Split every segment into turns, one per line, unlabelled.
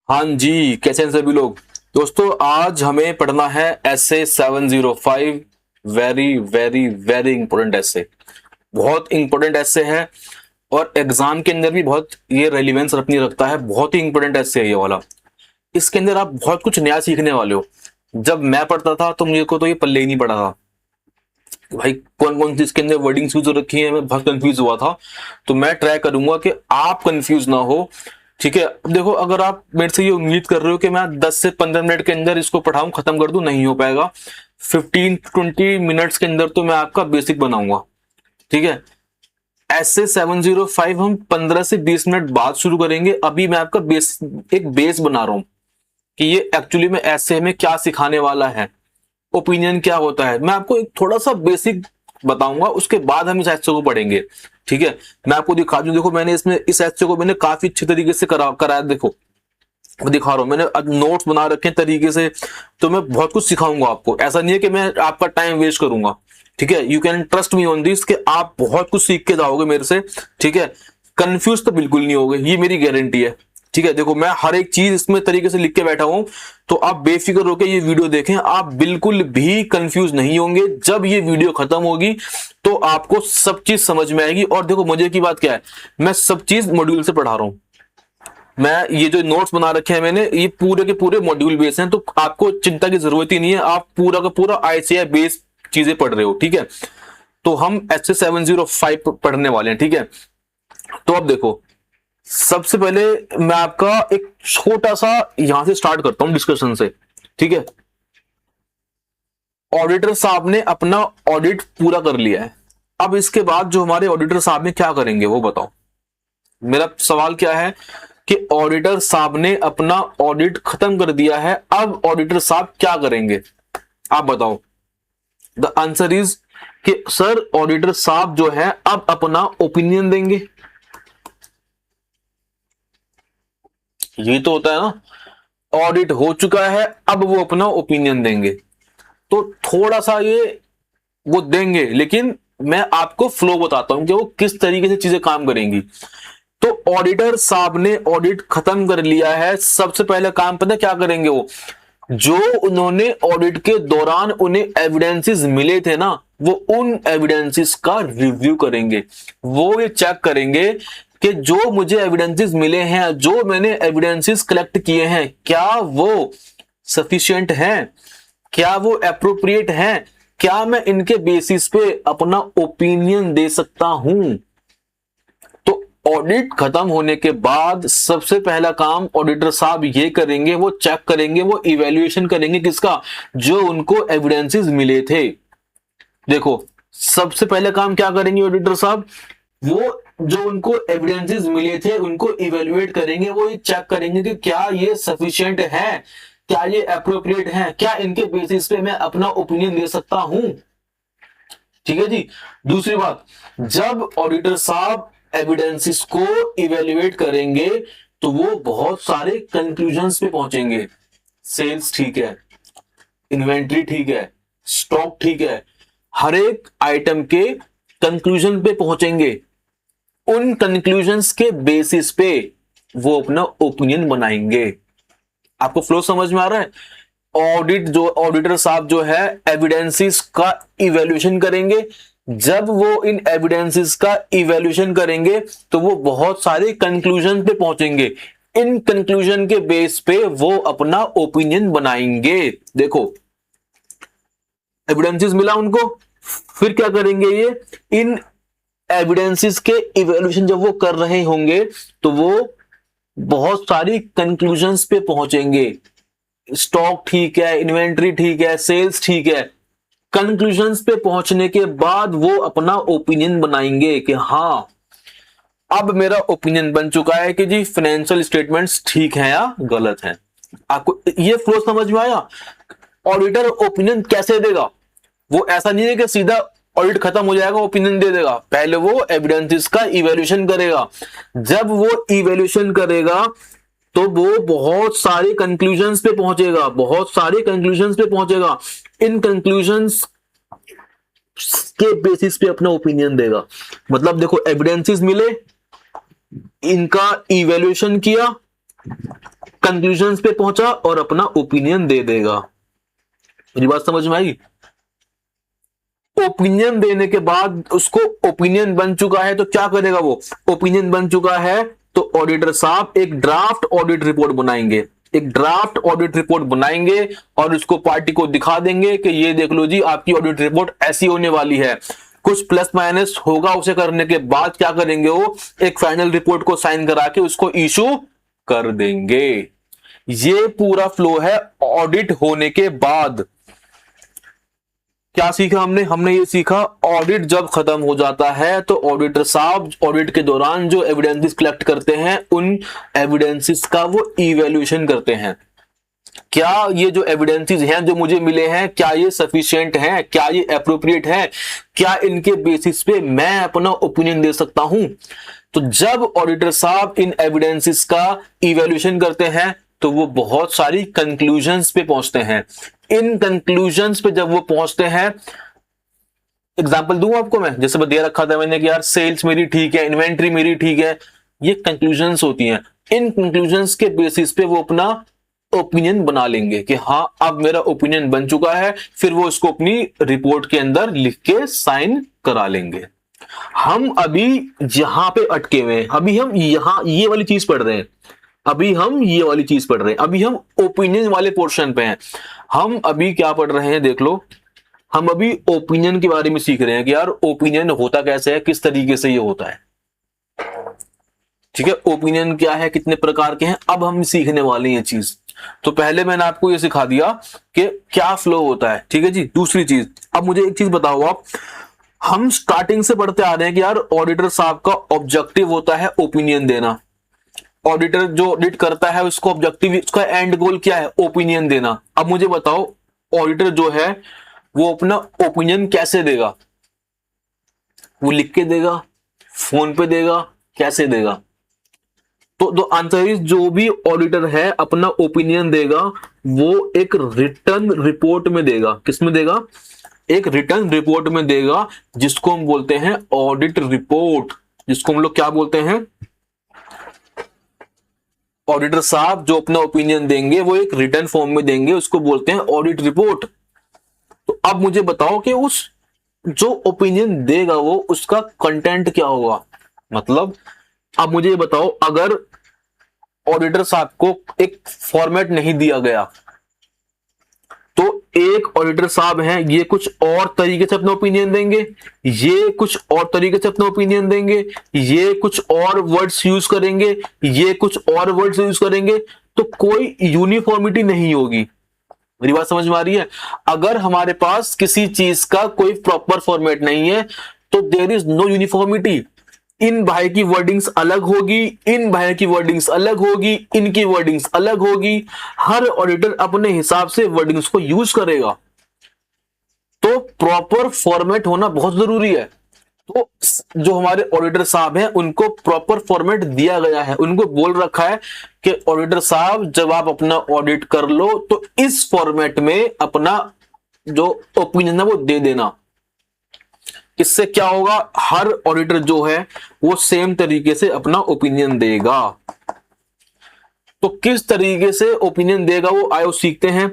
हाँ जी, कैसे हैं सभी लोग। दोस्तों आज हमें पढ़ना है SA 705। Very very very important SA, बहुत इंपॉर्टेंट एसए है। और एग्जाम के अंदर भी बहुत ये रेलिवेंस अपनी रखता है। बहुत ही इंपॉर्टेंट एसए है ये वाला। इसके अंदर आप बहुत कुछ नया सीखने वाले हो। जब मैं पढ़ता था तो मुझे को तो ये पल्ले ही नहीं पड़ा था कि भाई कौन कौन सी इसके अंदर वर्डिंग्स यूज रखी है। मैं बहुत कंफ्यूज हुआ था। तो मैं ट्राई करूंगा कि आप कंफ्यूज ना हो। ठीक है, अब देखो, अगर आप मेरे से ये उम्मीद कर रहे हो कि मैं 10 से 15 मिनट के अंदर इसको पढ़ाऊं, खत्म कर दूं, नहीं हो पाएगा। 15-20 मिनट्स के अंदर तो मैं आपका बेसिक बनाऊंगा। ठीक है, ऐसे 705 हम 15 से 20 मिनट बाद शुरू करेंगे। अभी मैं आपका एक बेस बना रहा हूं कि ये एक्चुअली में ऐसे में क्या सिखाने वाला है, ओपिनियन क्या होता है। मैं आपको एक थोड़ा सा बेसिक बताऊंगा, उसके बाद हम इस एस्से को पढ़ेंगे। ठीक है, मैं आपको दिखा दूं। देखो, मैंने इसमें इस एस्से को मैंने काफी अच्छे तरीके से कराया। देखो, मैं दिखा रहा हूं, मैंने नोट्स बना रखे हैं तरीके से। तो मैं बहुत कुछ सिखाऊंगा आपको। ऐसा नहीं है कि मैं आपका टाइम वेस्ट करूंगा। ठीक है, you can trust me on this कि आप बहुत कुछ सीख के जाओगे मेरे से। ठीक है, कंफ्यूज तो बिल्कुल नहीं होगे, ये मेरी गारंटी है। ठीक है, देखो, मैं हर एक चीज इसमें तरीके से लिख के बैठा हूं। तो आप बेफिक्र होकर ये वीडियो देखें, आप बिल्कुल भी कंफ्यूज नहीं होंगे। जब ये वीडियो खत्म होगी तो आपको सब चीज समझ में आएगी। और देखो, मजे की बात क्या है, मैं सब चीज मॉड्यूल से पढ़ा रहा हूं। मैं ये जो नोट्स बना रखे हैं मैंने, ये पूरे के पूरे मॉड्यूल बेस हैं। तो आपको चिंता की जरूरत ही नहीं है, आप पूरा का पूरा आईसीआई बेस चीजें पढ़ रहे हो। ठीक है, तो हम एच 705 पढ़ने वाले हैं। ठीक है, तो अब देखो, सबसे पहले मैं आपका एक छोटा सा यहां से स्टार्ट करता हूं डिस्कशन से। ठीक है, ऑडिटर साहब ने अपना ऑडिट पूरा कर लिया है। अब इसके बाद जो हमारे ऑडिटर साहब ने क्या करेंगे वो बताओ। मेरा सवाल क्या है कि ऑडिटर साहब ने अपना ऑडिट खत्म कर दिया है, अब ऑडिटर साहब क्या करेंगे, आप बताओ। द आंसर इज कि सर, ऑडिटर साहब जो है अब अपना ओपिनियन देंगे। ये तो होता है ना, ऑडिट हो चुका है, अब वो अपना ओपिनियन देंगे। तो थोड़ा सा ये वो देंगे, लेकिन मैं आपको फ्लो बताता हूं कि वो किस तरीके से चीजें काम करेंगी। तो ऑडिटर साहब ने ऑडिट खत्म कर लिया है। सबसे पहले काम पता है क्या करेंगे वो, जो उन्होंने ऑडिट के दौरान उन्हें एविडेंसेस मिले थे ना, वो उन एविडेंसेस का रिव्यू करेंगे। वो ये चेक करेंगे कि जो मुझे एविडेंसेस मिले हैं, जो मैंने एविडेंसेस कलेक्ट किए हैं, क्या वो सफिशिएंट हैं, क्या वो अप्रोप्रिएट हैं, क्या मैं इनके बेसिस पे अपना ओपिनियन दे सकता हूं। तो ऑडिट खत्म होने के बाद सबसे पहला काम ऑडिटर साहब ये करेंगे, वो चेक करेंगे, वो इवैल्यूएशन करेंगे किसका, जो उनको एविडेंसेस मिले थे। देखो, सबसे पहले काम क्या करेंगे ऑडिटर साहब, वो जो उनको एविडेंसेस मिले थे उनको इवेल्युएट करेंगे। वो ये चेक करेंगे कि क्या ये सफिशिएंट है, क्या ये अप्रोप्रिएट है, क्या इनके बेसिस पे मैं अपना ओपिनियन दे सकता हूं। ठीक है जी। दूसरी बात, जब ऑडिटर साहब एविडेंसेस को इवेल्युएट करेंगे तो वो बहुत सारे कंक्लूजन्स पे पहुंचेंगे। सेल्स ठीक है, इन्वेंट्री ठीक है, स्टॉक ठीक है, हर एक आइटम के कंक्लूजन पे पहुंचेंगे। उन कंक्लूजन्स के बेसिस पे वो अपना ओपिनियन बनाएंगे। आपको फ्लो समझ में आ रहा है। ऑडिट जो ऑडिटर साहब जो है एविडेंसेस का इवैल्यूएशन करेंगे। जब वो इन एविडेंसेस का इवैल्यूएशन करेंगे तो वो बहुत सारे कंक्लूजन पे पहुंचेंगे। इन कंक्लूजन के बेस पे वो अपना ओपिनियन बनाएंगे। देखो, एविडेंसेस मिला उनको, फिर क्या करेंगे, ये इन एविडेंसेस के इवैल्यूएशन जब वो कर रहे होंगे तो वो बहुत सारी कंक्लूजन्स पे पहुंचेंगे। स्टॉक ठीक है, इन्वेंट्री ठीक है, सेल्स ठीक है। कंक्लूजन्स पे पहुंचने के बाद वो अपना ओपिनियन बनाएंगे कि हाँ, अब मेरा ओपिनियन बन चुका है कि जी फाइनेंशियल स्टेटमेंट्स ठीक है या गलत है। आपको ये फ्लो समझ में आया। ऑडिटर ओपिनियन कैसे देगा, वो ऐसा नहीं है कि सीधा ऑडिट खत्म हो जाएगा ओपिनियन दे देगा। पहले वो एविडेंसेस का इवैल्यूएशन करेगा। जब वो इवैल्यूएशन करेगा तो वो बहुत सारे कंक्लूजन्स पे पहुंचेगा, बहुत सारे कंक्लूजन्स पे पहुंचेगा। इन कंक्लूजन्स के बेसिस पे अपना ओपिनियन देगा। मतलब देखो, एविडेंसेस मिले, इनका इवैल्यूएशन किया, कंक्लूजन्स पे पहुंचा और अपना ओपिनियन दे देगा। मेरी बात समझ में आई? ओपिनियन देने के बाद उसको ओपिनियन बन चुका है तो क्या करेगा वो? ओपिनियन बन चुका है तो ऑडिटर साहब एक ड्राफ्ट ऑडिट रिपोर्ट बनाएंगे, एक ड्राफ्ट ऑडिट रिपोर्ट बनाएंगे और उसको पार्टी को दिखा देंगे कि ये देख लो जी, आपकी ऑडिट रिपोर्ट ऐसी होने वाली है। कुछ प्लस माइनस होगा, उसे करने के बाद क्या करेंगे वो? एक फाइनल रिपोर्ट को साइन करा के उसको इशू कर देंगे। ये पूरा फ्लो है ऑडिट होने के बाद। क्या सीखा हमने? हमने ये सीखा ऑडिट जब खत्म हो जाता है तो ऑडिटर साहब ऑडिट के दौरान जो एविडेंसेस कलेक्ट करते हैं उन एविडेंसेस का वो इवैल्यूएशन करते हैं। क्या ये जो एविडेंसेस हैं जो मुझे मिले हैं, क्या ये सफिशिएंट हैं, क्या ये एप्रोप्रिएट हैं, क्या इनके बेसिस पे मैं अपना ओपिनियन दे सकता हूं? तो जब ऑडिटर साहब इन एविडेंसेस का इवैल्यूएशन करते हैं तो वो बहुत सारी कंक्लूजन्स पे पहुंचते हैं। इन कंक्लूजन्स पे जब वो पहुंचते हैं, एग्जांपल दूं आपको मैं, जैसे दे रखा था मैंने कि यार सेल्स मेरी ठीक है, इन्वेंट्री मेरी ठीक है, ये कंक्लूजन्स होती हैं। इन कंक्लूजन्स के बेसिस पे वो अपना ओपिनियन बना लेंगे कि हाँ अब मेरा ओपिनियन बन चुका है, फिर वो इसको अपनी रिपोर्ट के अंदर लिख के साइन करा लेंगे। हम अभी यहां पे अटके हुए हैं, अभी हम यहां ये वाली चीज पढ़ रहे हैं, अभी हम ये वाली चीज पढ़ रहे हैं, अभी हम ओपिनियन वाले पोर्शन पे हैं। हम अभी क्या पढ़ रहे हैं देख लो, हम अभी ओपिनियन के बारे में सीख रहे हैं कि यार ओपिनियन होता कैसे है, किस तरीके से ये होता है। ठीक है, ओपिनियन क्या है, कितने प्रकार के हैं, अब हम सीखने वाले हैं ये चीज। तो पहले मैंने आपको ये सिखा दिया कि क्या फ्लो होता है। ठीक है जी। दूसरी चीज, अब मुझे एक चीज बताओ आप, हम स्टार्टिंग से पढ़ते आ रहे हैं कि यार ऑडिटर साहब का ऑब्जेक्टिव होता है ओपिनियन देना। ऑडिटर जो ऑडिट करता है उसको ऑब्जेक्टिव, उसका एंड गोल क्या है? ओपिनियन देना। अब मुझे बताओ ऑडिटर जो है वो अपना ओपिनियन कैसे देगा? वो लिख के देगा, फोन पे देगा, कैसे देगा? तो आंसर इज, जो भी ऑडिटर है अपना ओपिनियन देगा वो एक रिटर्न रिपोर्ट में देगा। किस में देगा? एक रिटर्न रिपोर्ट में देगा, जिसको हम बोलते हैं ऑडिट रिपोर्ट, जिसको हम लोग क्या बोलते हैं? ऑडिटर साहब जो अपना ओपिनियन देंगे वो एक रिटर्न फॉर्म में देंगे, उसको बोलते हैं ऑडिट रिपोर्ट। तो अब मुझे बताओ कि उस जो ओपिनियन देगा वो उसका कंटेंट क्या होगा? मतलब अब मुझे बताओ, अगर ऑडिटर साहब को एक फॉर्मेट नहीं दिया गया तो एक ऑडिटर साहब हैं, ये कुछ और तरीके से अपना ओपिनियन देंगे, ये कुछ और तरीके से अपना ओपिनियन देंगे, ये कुछ और वर्ड्स यूज करेंगे, ये कुछ और वर्ड्स यूज करेंगे, तो कोई यूनिफॉर्मिटी नहीं होगी। मेरी बात समझ में आ रही है? अगर हमारे पास किसी चीज का कोई प्रॉपर फॉर्मेट नहीं है तो देयर इज नो यूनिफॉर्मिटी। इन भाई की वर्डिंग्स अलग होगी, इन भाई की वर्डिंग्स अलग होगी, इनकी वर्डिंग्स अलग होगी। हर ऑडिटर अपने हिसाब से वर्डिंग्स को यूज करेगा। तो प्रॉपर फॉर्मेट होना बहुत जरूरी है। तो जो हमारे ऑडिटर साहब हैं उनको प्रॉपर फॉर्मेट दिया गया है, उनको बोल रखा है कि ऑडिटर साहब जब आप अपना ऑडिट कर लो तो इस फॉर्मेट में अपना जो ओपिनियन है वो दे देना। इससे क्या होगा? हर ऑडिटर जो है वो सेम तरीके से अपना ओपिनियन देगा। तो किस तरीके से ओपिनियन देगा वो आयो सीखते हैं।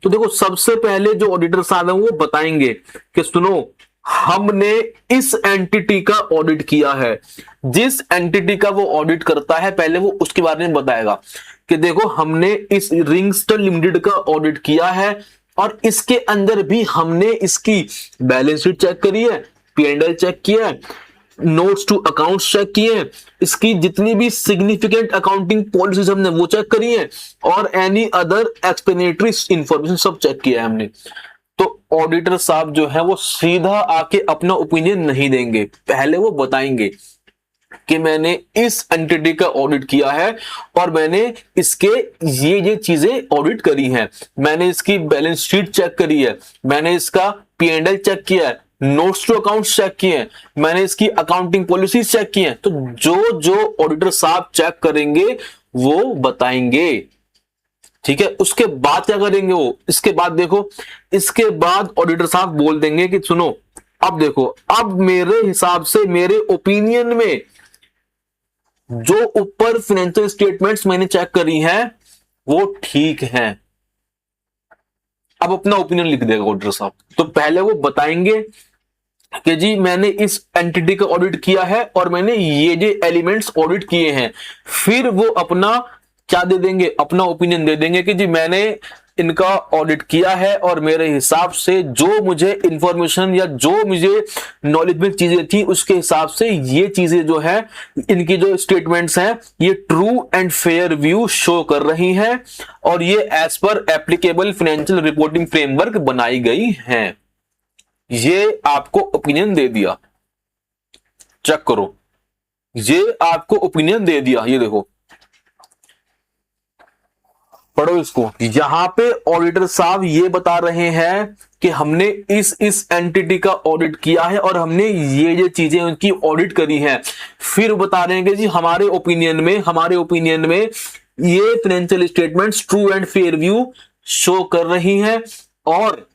तो देखो, सबसे पहले जो ऑडिटर साहब हैं वो बताएंगे कि सुनो, हमने इस एंटिटी का ऑडिट किया है। जिस एंटिटी का वो ऑडिट करता है पहले वो उसके बारे में बताएगा कि देखो हमने इस रिंगस्टन लिमिटेड का ऑडिट किया है और इसके अंदर भी हमने इसकी बैलेंस शीट चेक करी है, P&L चेक किया है, नोट्स टू अकाउंट्स चेक किए हैं, इसकी जितनी भी सिग्निफिकेंट अकाउंटिंग पॉलिसीज हमने वो चेक करी है और एनी अदर एक्सप्लेनेटरी इंफॉर्मेशन सब चेक किया है हमने। तो ऑडिटर साहब जो है वो सीधा आके अपना ओपिनियन नहीं देंगे, पहले वो बताएंगे कि मैंने इस एंटिटी का ऑडिट किया है और मैंने इसके ये चीजें ऑडिट करी हैं, मैंने इसकी बैलेंस शीट चेक करी है, मैंने इसका P&L चेक किया है, नोट्स टू अकाउंट्स चेक किए हैं, मैंने इसकी अकाउंटिंग पॉलिसीज चेक की हैं। तो जो जो ऑडिटर साहब चेक करेंगे वो बताएंगे। ठीक है, उसके बाद क्या करेंगे वो? इसके बाद देखो, इसके बाद ऑडिटर साहब बोल देंगे कि सुनो, अब देखो, अब मेरे हिसाब से, मेरे ओपिनियन में जो ऊपर फाइनेंशियल स्टेटमेंट्स मैंने चेक करी हैं वो ठीक है। अब अपना ओपिनियन लिख देगा ऑडिटर साहब। तो पहले वो बताएंगे कि जी मैंने इस एंटिटी का ऑडिट किया है और मैंने ये एलिमेंट्स ऑडिट किए हैं। फिर वो अपना क्या दे देंगे, अपना ओपिनियन दे देंगे कि जी मैंने इनका ऑडिट किया है और मेरे हिसाब से जो मुझे इंफॉर्मेशन या जो मुझे नॉलेज में चीजें थी उसके हिसाब से ये चीजें जो है, इनकी जो स्टेटमेंट्स हैं ये true and fair view show कर रही हैं और ये as per applicable financial reporting framework बनाई गई हैं। ये आपको ओपिनियन दे दिया, चेक करो, ये आपको ओपिनियन दे दिया। ये देखो, पढ़ो इसको। यहां पे ऑडिटर साहब ये बता रहे हैं कि हमने इस एंटिटी का ऑडिट किया है और हमने ये चीजें उनकी ऑडिट करी हैं। फिर बता रहे हैं कि जी हमारे ओपिनियन में ये financial statements true and fair view show कर रही हैं और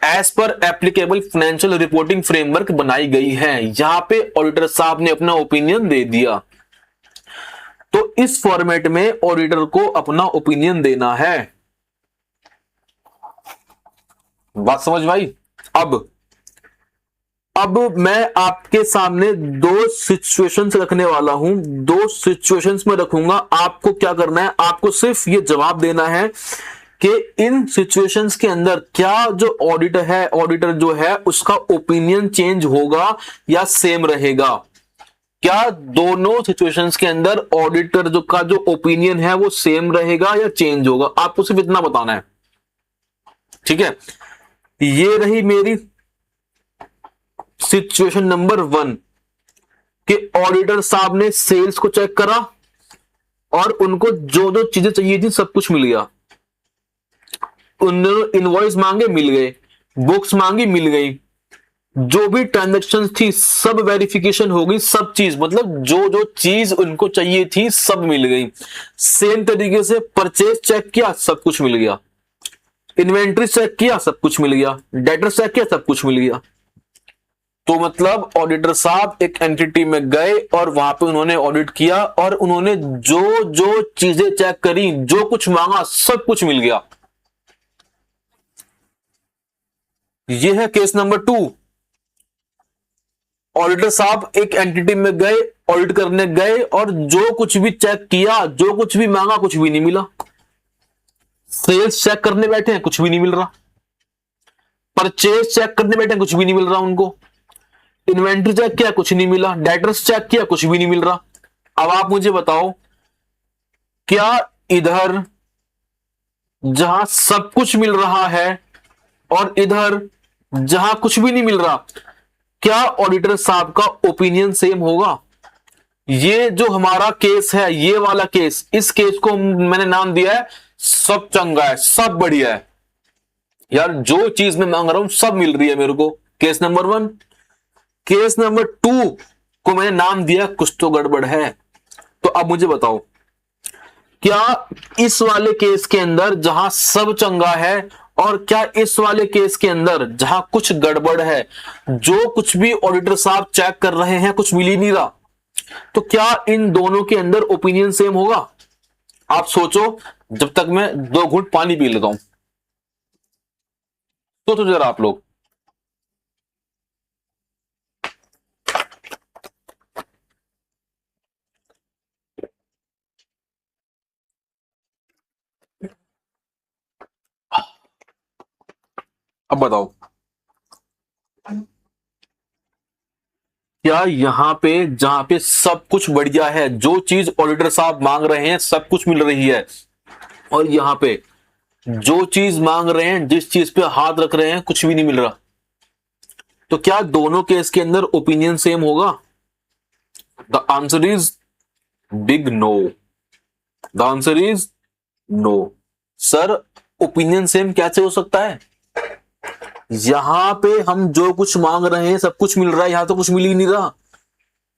as per applicable financial reporting framework बनाई गई है। यहां पे ऑडिटर साहब ने अपना ओपिनियन दे दिया। तो इस फॉर्मेट में ऑडिटर को अपना ओपिनियन देना है। बात समझ भाई। अब मैं आपके सामने दो सिचुएशंस रखने वाला हूं, दो सिचुएशंस में रखूंगा। आपको क्या करना है, आपको सिर्फ ये जवाब देना है कि इन सिचुएशंस के अंदर क्या जो ऑडिटर जो है उसका ओपिनियन चेंज होगा या सेम रहेगा। क्या दोनों सिचुएशंस के अंदर ऑडिटर का जो ओपिनियन है वो सेम रहेगा या चेंज होगा, आपको सिर्फ इतना बताना है। ठीक है, ये रही मेरी सिचुएशन नंबर 1 कि ऑडिटर साहब ने सेल्स को चेक करा और उनको जो जो चीजें चाहिए थी सब कुछ मिल गया। उन्होंने इनवॉइस मांगे, मिल गए, बुक्स मांगी, मिल गई, जो भी ट्रांजैक्शन थी सब वेरिफिकेशन हो गई, सब चीज मतलब जो जो चीज उनको चाहिए थी सब मिल गई। सेम तरीके से परचेज चेक किया, सब कुछ मिल गया, इन्वेंट्री चेक किया, सब कुछ मिल गया, डेटर चेक किया, सब कुछ मिल गया। तो मतलब ऑडिटर साहब एक एंटिटी में गए और वहां पे उन्होंने ऑडिट किया और उन्होंने जो जो चीजें चेक करी, जो कुछ मांगा, सब कुछ मिल गया। यह है केस नंबर 2। ऑडिटर साहब एक एंटिटी में गए, ऑडिट करने गए और जो कुछ भी चेक किया, जो कुछ भी मांगा, कुछ भी नहीं मिला। सेल्स चेक करने बैठे हैं, कुछ भी नहीं मिल रहा। परचेज चेक करने बैठे हैं, कुछ भी नहीं मिल रहा उनको। इन्वेंट्री चेक किया, कुछ नहीं मिला। डेटर्स चेक किया, कुछ भी नहीं मिल रहा। अब आप मुझे बताओ, क्या इधर जहां सब कुछ मिल रहा है और इधर जहां कुछ भी नहीं मिल रहा, क्या ऑडिटर साहब का ओपिनियन सेम होगा? ये जो हमारा केस है, ये वाला केस, इस केस को मैंने नाम दिया है सब चंगा है, सब बढ़िया है यार, जो चीज मैं मांग रहा हूं सब मिल रही है मेरे को। Case number 1। केस नंबर 2 को मैंने नाम दिया कुछ तो गड़बड़ है। तो अब मुझे बताओ, क्या इस वाले केस के अंदर जहां सब चंगा है और क्या इस वाले केस के अंदर जहां कुछ गड़बड़ है, जो कुछ भी ऑडिटर साहब चेक कर रहे हैं कुछ मिल ही नहीं रहा, तो क्या इन दोनों के अंदर ओपिनियन सेम होगा? आप सोचो, जब तक मैं 2 घूंट पानी पी लेता हूं। सोचो जरा आप लोग। अब बताओ, क्या यहां पे जहां पे सब कुछ बढ़िया है, जो चीज ऑडिटर साहब मांग रहे हैं सब कुछ मिल रही है, और यहां पे जो चीज मांग रहे हैं, जिस चीज पे हाथ रख रहे हैं, कुछ भी नहीं मिल रहा, तो क्या दोनों केस के अंदर ओपिनियन सेम होगा? The answer is big no. The answer is no. Sir, opinion same कैसे हो सकता है? यहां पे हम जो कुछ मांग रहे हैं सब कुछ मिल रहा है, यहां तो कुछ मिल ही नहीं रहा,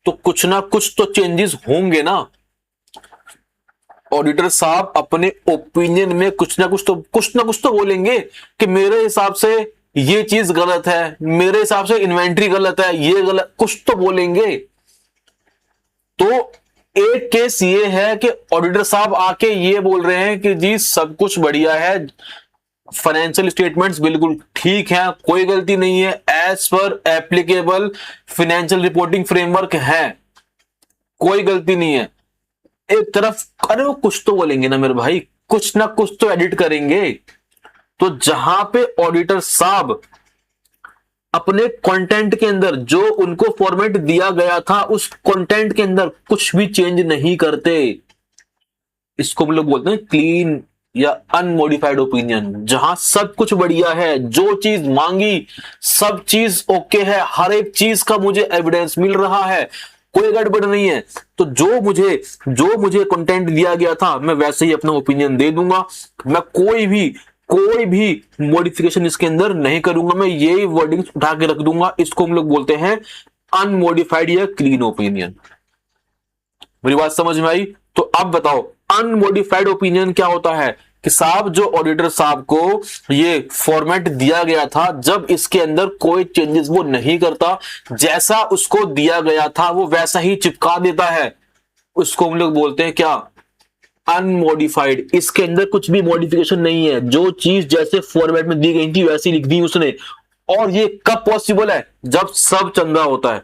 तो कुछ ना कुछ तो चेंजेस होंगे ना। ऑडिटर साहब अपने ओपिनियन में कुछ ना कुछ तो बोलेंगे कि मेरे हिसाब से ये चीज गलत है, मेरे हिसाब से इन्वेंट्री गलत है, ये गलत, कुछ तो बोलेंगे। तो एक केस ये है कि ऑडिटर साहब आके ये बोल रहे हैं कि जी सब कुछ बढ़िया है, फाइनेंशियल स्टेटमेंट्स बिल्कुल ठीक है, कोई गलती नहीं है, as per applicable financial reporting framework है, कोई गलती नहीं है। एक तरफ अरे वो कुछ तो बोलेंगे ना मेरे भाई, कुछ ना कुछ तो एडिट करेंगे। तो जहां पे ऑडिटर साहब अपने कंटेंट के अंदर जो उनको फॉर्मेट दिया गया था उस कंटेंट के अंदर कुछ भी चेंज नहीं करते, इसको हम लोग बोलते हैं क्लीन या अनमोडिफाइड ओपिनियन। जहां सब कुछ बढ़िया है, जो चीज मांगी सब चीज ओके है, हर एक चीज का मुझे एविडेंस मिल रहा है, कोई गड़बड़ नहीं है, तो जो मुझे कंटेंट दिया गया था मैं वैसे ही अपना ओपिनियन दे दूंगा। मैं कोई भी मॉडिफिकेशन इसके अंदर नहीं करूंगा, मैं यही वर्डिंग्स उठा के रख दूंगा। इसको हम लोग बोलते हैं अनमोडिफाइड या क्लीन ओपिनियन। मेरी बात समझ में आई? तो अब बताओ अनमोडिफाइड ओपिनियन क्या होता है कि साहब जो ऑडिटर साहब को ये फॉर्मेट दिया गया था, जब इसके अंदर कोई चेंजेस वो नहीं करता, जैसा उसको दिया गया था वो वैसा ही चिपका देता है, उसको हम लोग बोलते हैं क्या? अनमोडिफाइड। इसके अंदर कुछ भी मॉडिफिकेशन नहीं है, जो चीज जैसे फॉर्मेट में दी गई थी वैसी लिख दी उसने। और ये कब पॉसिबल है? जब सब चंगा होता है,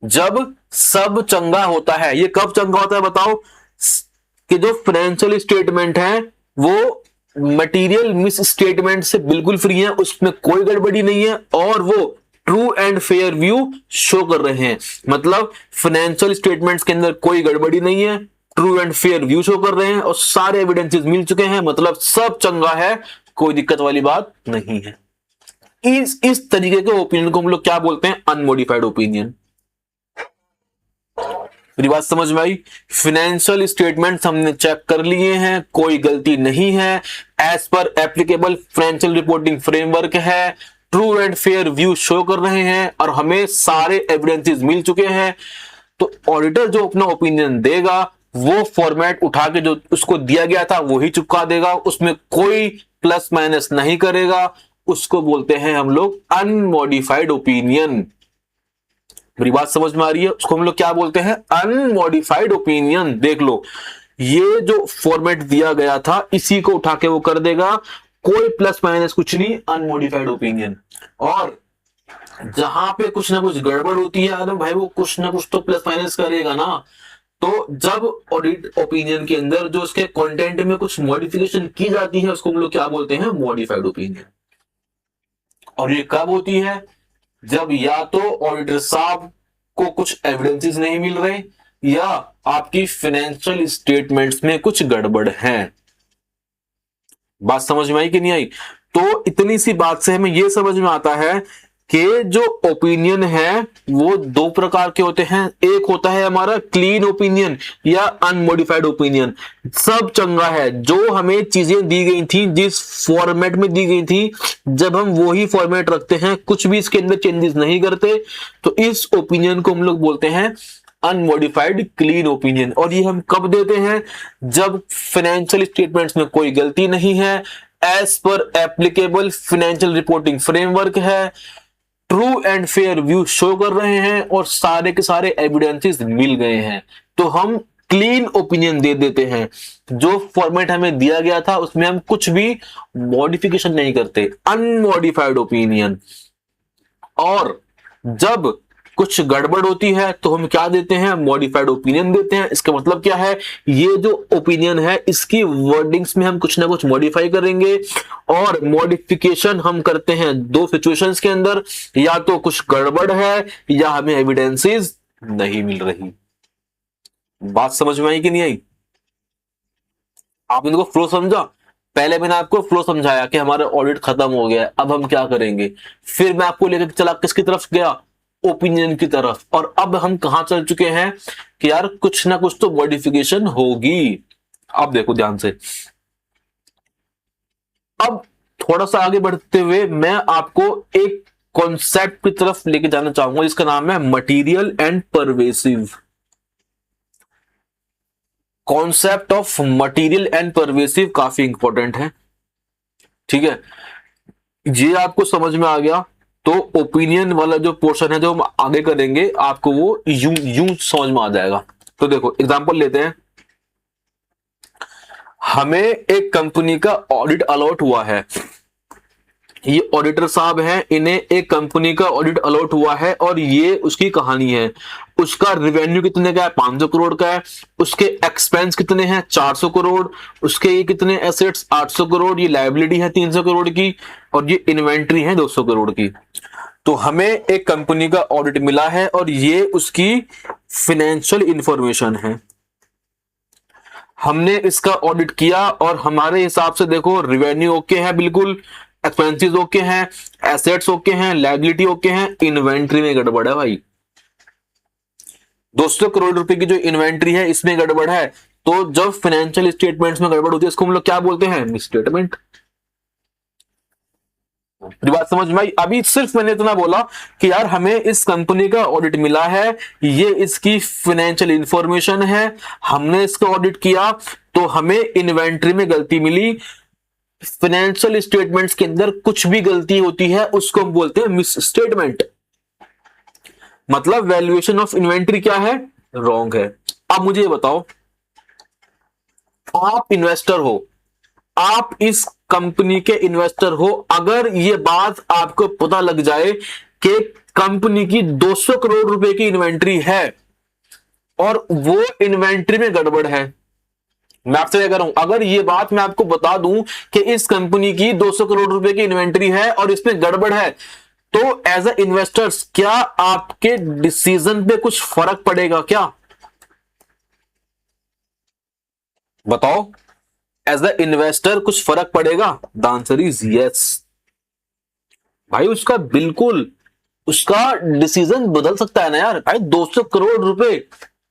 जब सब चंगा होता है। ये कब चंगा होता है बताओ? कि जो फाइनेंशियल स्टेटमेंट है वो मटेरियल मिस स्टेटमेंट से बिल्कुल फ्री है, उसमें कोई गड़बड़ी नहीं है, और वो true and fair view show कर रहे हैं। मतलब फाइनेंशियल स्टेटमेंट्स के अंदर कोई गड़बड़ी नहीं है, true and fair view show कर रहे हैं, और सारे एविडेंसेस मिल चुके हैं, मतलब सब चंगा है, कोई दिक्कत वाली बात नहीं है। इस तरीके के ओपिनियन को हम लोग क्या बोलते हैं? Unmodified opinion. मेरी बात समझ में आई? फाइनेंशियल स्टेटमेंट्स हमने चेक कर लिए हैं, कोई गलती नहीं है, as per applicable financial reporting framework है, true and fair view show कर रहे हैं, और हमें सारे एविडेंसेस मिल चुके हैं। तो ऑडिटर जो अपना ओपिनियन देगा वो फॉर्मेट उठा के जो उसको दिया गया था वही चिपका देगा, उसमें कोई प्लस माइनस नहीं करेगा, उसको बोलते हैं हम लोग अनमोडिफाइड ओपिनियन। मेरी बात समझ में आ रही है? उसको हम लोग क्या बोलते हैं? Unmodified opinion. देख लो, ये जो फॉर्मेट दिया गया था इसी को उठा के वो कर देगा, कोई प्लस माइनस कुछ नहीं, अनमोडिफाइड ओपिनियन। और जहां पे कुछ ना कुछ गड़बड़ होती है अरे भाई वो कुछ ना कुछ तो प्लस माइनस करेगा ना। तो जब ऑडिट ओपिनियन के अंदर जो उसके कंटेंट में कुछ मॉडिफिकेशन की जाती है उसको हम लोग क्या बोलते हैं? Modified opinion. और ये कब होती है? जब या तो ऑडिटर साहब को कुछ एविडेंसेस नहीं मिल रहे, या आपकी फाइनेंशियल स्टेटमेंट्स में कुछ गड़बड़ है। बात समझ में आई कि नहीं आई? तो इतनी सी बात से हमें यह समझ में आता है कि जो ओपिनियन है वो दो प्रकार के होते हैं। एक होता है हमारा क्लीन ओपिनियन या अनमोडिफाइड ओपिनियन। सब चंगा है, जो हमें चीजें दी गई थी जिस फॉर्मेट में दी गई थी, जब हम वही फॉर्मेट रखते हैं, कुछ भी इसके अंदर चेंजेस नहीं करते, तो इस ओपिनियन को हम लोग बोलते हैं अनमोडिफाइड क्लीन ओपिनियन। और ये हम कब देते हैं? जब फाइनेंशियल स्टेटमेंट्स में कोई गलती नहीं है, as per applicable financial reporting framework है, true and fair view show कर रहे हैं, और सारे के सारे एविडेंसेस मिल गए हैं, तो हम क्लीन ओपिनियन दे देते हैं। जो फॉर्मेट हमें दिया गया था उसमें हम कुछ भी मॉडिफिकेशन नहीं करते, अनमॉडिफाइड ओपिनियन। और जब कुछ गड़बड़ होती है तो हम क्या देते हैं? मॉडिफाइड ओपिनियन देते हैं। इसका मतलब क्या है? ये जो ओपिनियन है इसकी वर्डिंग्स में हम कुछ ना कुछ मॉडिफाई करेंगे, और मॉडिफिकेशन हम करते हैं दो सिचुएशंस के अंदर, या तो कुछ गड़बड़ है या हमें एविडेंसेस नहीं मिल रही। बात समझ में आई कि नहीं आई? आपने इनको फ्लो समझा? पहले मैंने आपको फ्लो समझाया कि हमारा ऑडिट खत्म हो गया, अब हम क्या करेंगे। फिर मैं आपको लेकर चला किसकी तरफ गया? ओपिनियन की तरफ। और अब हम कहां चल चुके हैं कि यार कुछ ना कुछ तो मॉडिफिकेशन होगी। अब देखो ध्यान से, अब थोड़ा सा आगे बढ़ते हुए मैं आपको एक कॉन्सेप्ट की तरफ लेके जाना चाहूंगा जिसका नाम है material and pervasive. Concept of material and pervasive काफी इंपॉर्टेंट है, ठीक है। ये आपको समझ में आ गया तो ओपिनियन वाला जो पोर्शन है जो हम आगे करेंगे आपको वो यूं समझ में आ जाएगा। तो देखो एग्जांपल लेते हैं, हमें एक कंपनी का ऑडिट अलॉट हुआ है, ये ऑडिटर साहब हैं, इन्हें एक कंपनी का ऑडिट अलॉट हुआ है और ये उसकी कहानी है। उसका रिवेन्यू कितने का है, 500 करोड़ का है। उसके एक्सपेंस कितने हैं, 400 करोड़। उसके ये कितने एसेट्स, 800 करोड़। ये लायबिलिटी है 300 करोड़ की, और ये इन्वेंट्री है 200 करोड़ की। तो हमें एक कंपनी का ऑडिट मिला है और ये उसकी फाइनेंशियल इंफॉर्मेशन है। हमने इसका ऑडिट किया और हमारे हिसाब से देखो रिवेन्यू ओके है, बिल्कुल एक्सपेंसेस ओके हैं, एसेट्स ओके हैं, लायबिलिटी ओके हैं, इन्वेंट्री में गड़बड़ है भाई। 200 करोड़ रुपए की जो इन्वेंट्री है इसमें गड़बड़ है। तो जब फाइनेंशियल स्टेटमेंट्स में गड़बड़ होती है इसको हम लोग क्या बोलते हैं, मिसस्टेटमेंट। बात समझ में आई? अभी सिर्फ मैंने इतना बोला कि यार हमें इस कंपनी का ऑडिट मिला है, ये इसकी फाइनेंशियल इंफॉर्मेशन है, हमने इसका ऑडिट किया तो हमें इन्वेंट्री में गलती मिली। फाइनेंशियल स्टेटमेंट्स के अंदर कुछ भी गलती होती है उसको हम बोलते हैं मिस स्टेटमेंट। मतलब वैल्यूएशन ऑफ इन्वेंट्री क्या है, रॉन्ग है। अब मुझे ये बताओ, आप इन्वेस्टर हो, आप इस कंपनी के इन्वेस्टर हो, अगर ये बात आपको पता लग जाए कि कंपनी की 200 करोड़ रुपए की इन्वेंट्री है और वो इन्वेंट्री में गड़बड़ है, मैं आपसे क्या कह रहा हूं, अगर ये बात मैं आपको बता दूं कि इस कंपनी की 200 करोड़ रुपए की इन्वेंट्री है और इसमें गड़बड़ है, तो एज ए इन्वेस्टर्स क्या आपके डिसीजन पे कुछ फर्क पड़ेगा क्या? बताओ, एज ए इन्वेस्टर कुछ फर्क पड़ेगा? द आंसर इज यस भाई। उसका बिल्कुल उसका डिसीजन बदल सकता है ना यार। भाई 200 करोड़ रुपए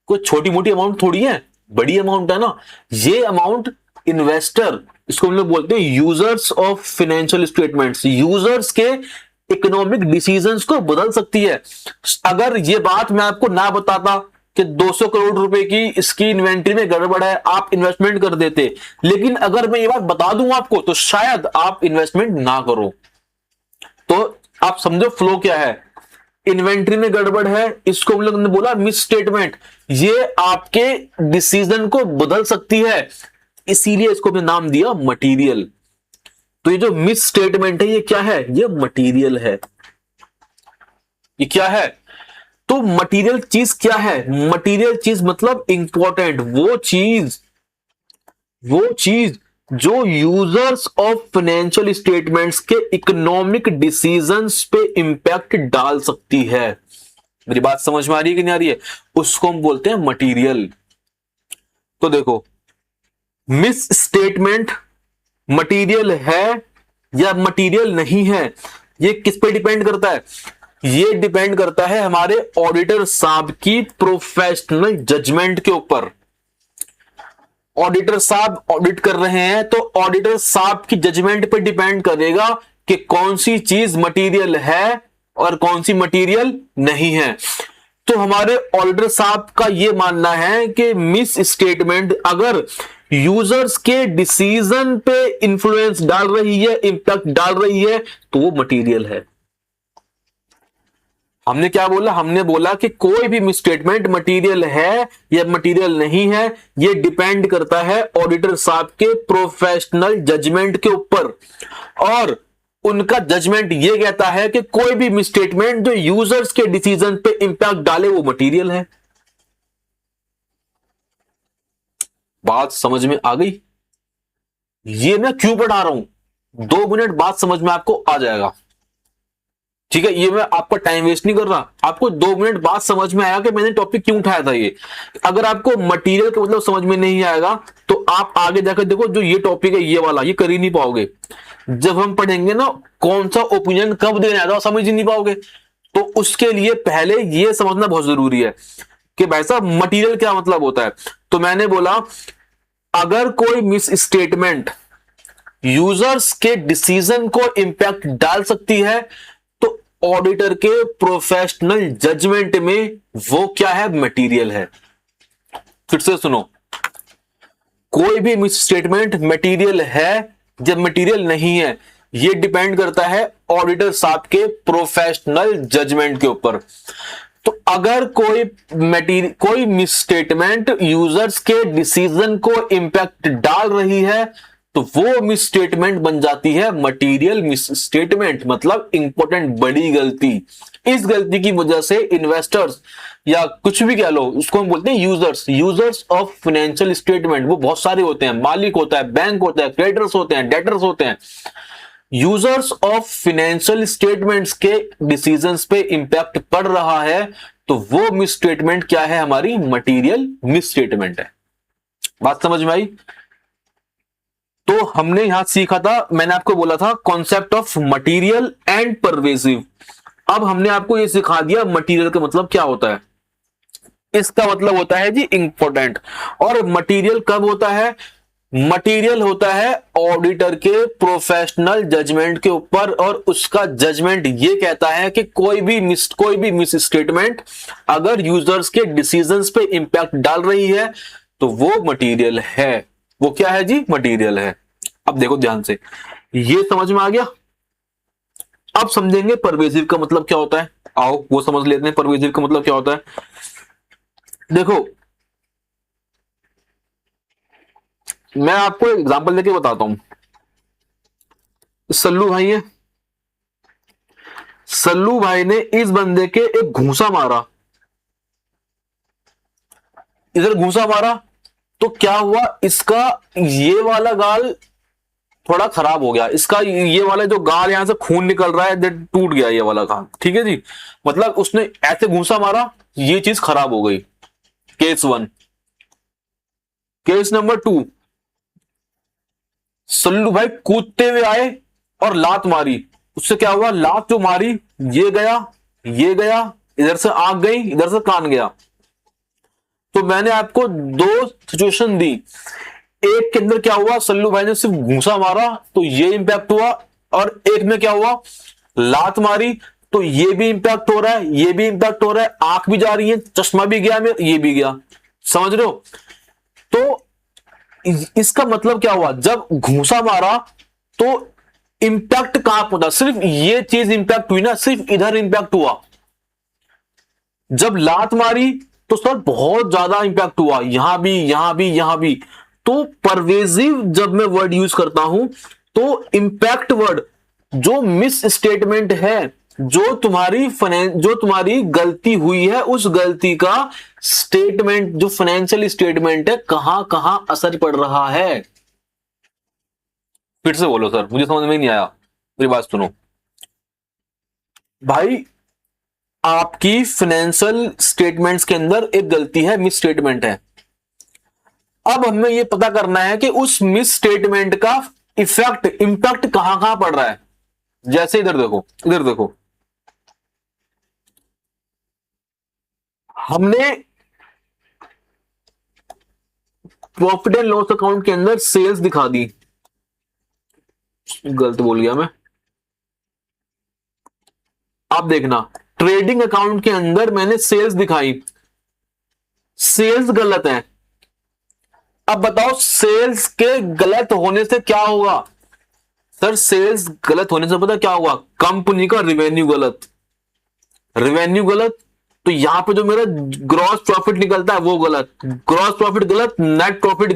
कोई छोटी मोटी अमाउंट थोड़ी है, बड़ी अमाउंट है ना। ये अमाउंट इन्वेस्टर, इसको हम लोग बोलते हैं users of financial statements, users के इकोनॉमिक डिसीजंस को बदल सकती है। अगर ये बात मैं आपको ना बताता कि 200 करोड़ रुपए की इसकी इन्वेंट्री में गड़बड़ है, आप इन्वेस्टमेंट कर देते, लेकिन अगर मैं ये बात बता दूं आपको तो शायद आप इन्वेस्टमेंट ना करो। तो आप समझो फ्लो क्या है, इन्वेंट्री में गड़बड़ है, इसको हम लोग ने बोला मिस स्टेटमेंट, ये आपके डिसीजन को बदल सकती है, इसीलिए इसको हमने नाम दिया मटेरियल। तो ये जो मिस स्टेटमेंट है ये क्या है, ये मटेरियल है। ये क्या है? तो मटेरियल चीज क्या है? मटेरियल चीज मतलब इंपॉर्टेंट, वो चीज जो यूजर्स ऑफ फाइनेंशियल स्टेटमेंट्स के इकोनॉमिक डिसीजंस पे इंपैक्ट डाल सकती है। मेरी बात समझ में आ रही है कि नहीं आ रही है? उसको हम बोलते हैं मटेरियल। तो देखो, मिस स्टेटमेंट मटेरियल है या मटेरियल नहीं है, ये किस पे डिपेंड करता है? ये डिपेंड करता है हमारे ऑडिटर साहब की प्रोफेशनल जजमेंट के ऊपर। ऑडिटर साहब ऑडिट कर रहे हैं तो ऑडिटर साहब की जजमेंट पे डिपेंड करेगा कि कौन सी चीज मटेरियल है और कौन सी मटेरियल नहीं है। तो हमारे ऑडिटर साहब का यह मानना है कि मिस स्टेटमेंट अगर यूजर्स के डिसीजन पे इंफ्लुएंस डाल रही है, इंपैक्ट डाल रही है, तो वो मटेरियल है। हमने क्या बोला? हमने बोला कि कोई भी मिसस्टेटमेंट मटेरियल है या मटेरियल नहीं है, ये डिपेंड करता है ऑडिटर साहब के प्रोफेशनल जजमेंट के ऊपर, और उनका जजमेंट ये कहता है कि कोई भी मिसस्टेटमेंट जो यूजर्स के डिसीजन पे इंपैक्ट डाले वो मटेरियल है। बात समझ में आ गई? ये मैं क्यों पढ़ा रहा हूं, 2 मिनट बाद समझ में आपको आ जाएगा, ठीक है? ये मैं आपका टाइम वेस्ट नहीं कर रहा, आपको 2 मिनट बाद समझ में आया कि मैंने टॉपिक क्यों उठाया था ये। अगर आपको मटेरियल का मतलब समझ में नहीं आएगा तो आप आगे जाकर देखो, जो ये टॉपिक है ये वाला, ये कर ही नहीं पाओगे। जब हम पढ़ेंगे ना कौन सा ओपिनियन कब देना है, समझ ही नहीं पाओगे। तो उसके लिए पहले ये समझना बहुत जरूरी है कि भाई साहब मटेरियल क्या मतलब होता है। तो मैंने बोला अगर कोई मिस स्टेटमेंट यूजर्स के डिसीजन को इंपैक्ट डाल सकती है तो ऑडिटर के प्रोफेशनल जजमेंट में वो क्या है, मटेरियल है। फिर से सुनो, कोई भी मिस स्टेटमेंट मटेरियल है या मटेरियल नहीं है, ये डिपेंड करता है ऑडिटर साहब के प्रोफेशनल जजमेंट के ऊपर। तो अगर कोई मिसस्टेटमेंट यूजर्स के डिसीजन को इंपैक्ट डाल रही है तो वो मिसस्टेटमेंट बन जाती है मटेरियल मिसस्टेटमेंट, मतलब इंपॉर्टेंट बड़ी गलती। इस गलती की वजह से इन्वेस्टर्स या कुछ भी कह लो, उसको हम बोलते हैं यूजर्स ऑफ फाइनेंशियल स्टेटमेंट। वो बहुत सारे होते हैं, मालिक होता है, बैंक होता है, क्रेडिटर्स होते हैं, डेटर्स होते हैं। यूजर्स ऑफ फाइनेंशियल स्टेटमेंट्स के डिसीजंस पे इंपैक्ट पड़ रहा है तो वो मिस स्टेटमेंट क्या है, हमारी मटेरियल मिस स्टेटमेंट है। बात समझ में आई? तो हमने यहां सीखा था, मैंने आपको बोला था concept of material and pervasive. अब हमने आपको यह सिखा दिया मटेरियल का मतलब क्या होता है। इसका मतलब होता है जी इंपॉर्टेंट। और मटेरियल कब होता है? मटेरियल होता है ऑडिटर के प्रोफेशनल जजमेंट के ऊपर, और उसका जजमेंट ये कहता है कि कोई भी मिस स्टेटमेंट अगर यूजर्स के डिसीजंस पे इंपैक्ट डाल रही है तो वो मटेरियल है। वो क्या है जी? मटेरियल है। अब देखो ध्यान से, ये समझ में आ गया। अब समझेंगे परवेजिव का मतलब क्या होता है। आओ वो समझ लेते हैं परवेजिव का मतलब क्या होता है। देखो मैं आपको एक एग्जांपल देके बताता हूं। सल्लू भाई है, सल्लू भाई ने इस बंदे के एक घूंसा मारा, इधर घूंसा मारा, तो क्या हुआ, इसका ये वाला गाल थोड़ा खराब हो गया। इसका ये वाला जो गाल यहां से खून निकल रहा है टूट गया ये वाला गाल, ठीक है जी। मतलब उसने ऐसे घूंसा मारा, ये चीज खराब हो गई। केस 1। केस नंबर 2, सल्लू भाई कूदते हुए आए और लात मारी। उससे क्या हुआ, लात जो मारी ये गया, ये गया, इधर से आंख गई, इधर से कान गया। तो मैंने आपको दो सिचुएशन दी। एक के अंदर क्या हुआ, सल्लू भाई ने सिर्फ घूंसा मारा तो ये इंपैक्ट हुआ, और एक में क्या हुआ, लात मारी तो ये भी इंपैक्ट हो रहा है, ये भी इंपैक्ट हो रहा है, आंख भी जा रही है, चश्मा भी गया, ये भी गया। समझ रहे हो? तो इसका मतलब क्या हुआ, जब घूंसा मारा तो इंपैक्ट कहां पहुंचा, सिर्फ ये चीज इंपैक्ट हुई ना, सिर्फ इधर इंपैक्ट हुआ। जब लात मारी तो सर बहुत ज्यादा इंपैक्ट हुआ, यहां भी, यहां भी, यहां भी। तो परवेजिव जब मैं वर्ड यूज करता हूं तो इंपैक्ट वर्ड जो मिस स्टेटमेंट है, जो तुम्हारी गलती हुई है, उस गलती का स्टेटमेंट, जो फाइनेंशियल स्टेटमेंट है, कहां कहां असर पड़ रहा है। फिर से बोलो सर, मुझे समझ में नहीं आया, मेरी बात सुनो भाई। आपकी फाइनेंशियल स्टेटमेंट्स के अंदर एक गलती है, मिस स्टेटमेंट है। अब हमें यह पता करना है कि उस मिस स्टेटमेंट का इंपैक्ट कहां कहां पड़ रहा है। जैसे इधर देखो, इधर देखो, हमने प्रॉफिट एंड लॉस अकाउंट के अंदर सेल्स दिखा दी, गलत बोल गया मैं, आप देखना ट्रेडिंग अकाउंट के अंदर मैंने सेल्स दिखाई, सेल्स गलत है। अब बताओ सेल्स के गलत होने से क्या होगा। सर सेल्स गलत होने से पता क्या होगा, कंपनी का रिवेन्यू गलत, रिवेन्यू गलत, तो यहां पे जो मेरा ग्रॉस प्रॉफिट निकलता है वो गलत, ग्रॉस प्रॉफिट गलत, नेट प्रॉफिट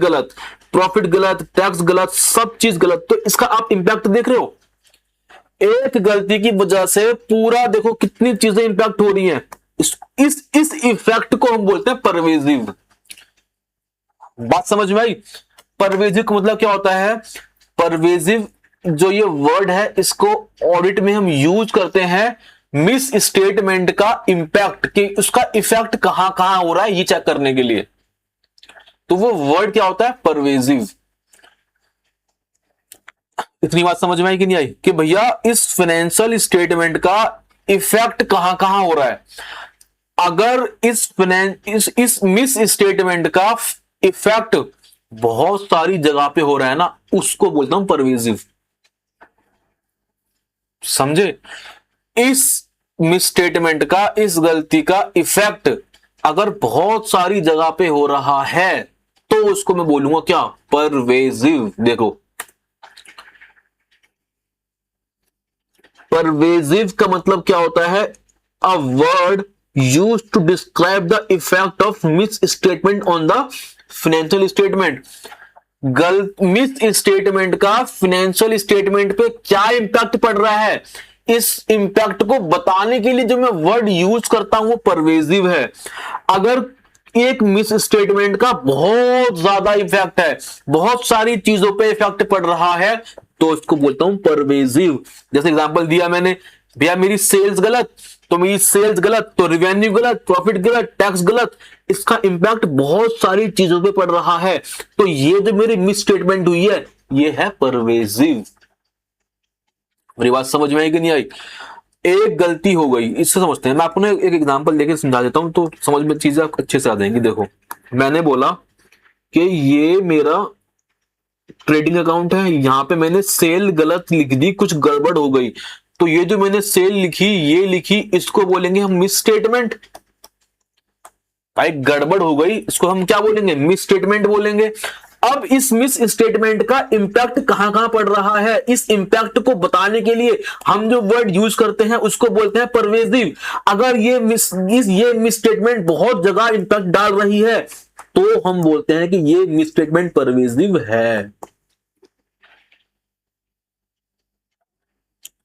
गलत, टैक्स गलत, सब चीज गलत। तो इसका आप इंपैक्ट देख रहे हो, एक गलती की वजह से पूरा देखो कितनी चीजें इंपैक्ट हो रही हैं। इस इफेक्ट को हम बोलते हैं परवेजिव। बात समझ में आई? परवेजिव का मतलब क्या होता है, परवेजिव जो ये वर्ड है इसको ऑडिट में हम यूज करते हैं मिस स्टेटमेंट का इंपैक्ट, कि उसका इफेक्ट कहां कहां हो रहा है ये चेक करने के लिए। तो वो वर्ड क्या होता है, परवेजिव। इतनी बात समझ में आई कि नहीं आई, कि भैया इस फाइनेंशियल स्टेटमेंट का इफेक्ट कहां कहां हो रहा है। अगर इस मिस स्टेटमेंट का इफेक्ट बहुत सारी जगह पे हो रहा है ना, उसको बोलता हूं परवेजिव। समझे? इस मिसस्टेटमेंट का, इस गलती का इफेक्ट अगर बहुत सारी जगह पे हो रहा है तो उसको मैं बोलूंगा क्या, परवेजिव। देखो परवेजिव का मतलब क्या होता है, a word used to describe the effect of misstatement on the financial statement। Miss statement का फाइनेंशियल स्टेटमेंट पे क्या इंपैक्ट पड़ रहा है, इस इंपैक्ट को बताने के लिए जो मैं वर्ड यूज करता हूं वो परवेजिव है। अगर एक मिस स्टेटमेंट का बहुत ज्यादा इफेक्ट है, बहुत सारी चीजों पे इफेक्ट पड़ रहा है, तो इसको बोलता हूं परवेजिव। जैसे एग्जांपल दिया मैंने, भैया मेरी सेल्स गलत, तो मेरी सेल्स गलत तो रिवेन्यू गलत, प्रॉफिट गलत, टैक्स गलत, इसका इंपैक्ट बहुत सारी चीजों पे पड़ रहा है, तो ये जो मेरी मिस स्टेटमेंट हुई है ये है परवेजिव। मेरी बात समझ में आई कि नहीं आई? एक गलती हो गई, इससे समझते हैं। मैं आपको एक एग्जांपल देके समझा देता हूं तो समझ में चीजें अच्छे से आ जाएंगी। देखो, मैंने बोला कि ये मेरा ट्रेडिंग अकाउंट है, यहां पे मैंने सेल गलत लिख दी, कुछ गड़बड़ हो गई, तो ये जो मैंने सेल लिखी, ये लिखी, इसको बोलेंगे हम मिस स्टेटमेंट। भाई गड़बड़ हो गई, इसको हम क्या बोलेंगे? मिस स्टेटमेंट बोलेंगे। अब इस मिस स्टेटमेंट का इंपैक्ट कहां कहां पड़ रहा है, इस इंपैक्ट को बताने के लिए हम जो वर्ड यूज करते हैं उसको बोलते हैं परवेजिव। अगर ये मिस स्टेटमेंट बहुत जगह इंपैक्ट डाल रही है तो हम बोलते हैं कि ये मिस स्टेटमेंट परवेजिव है।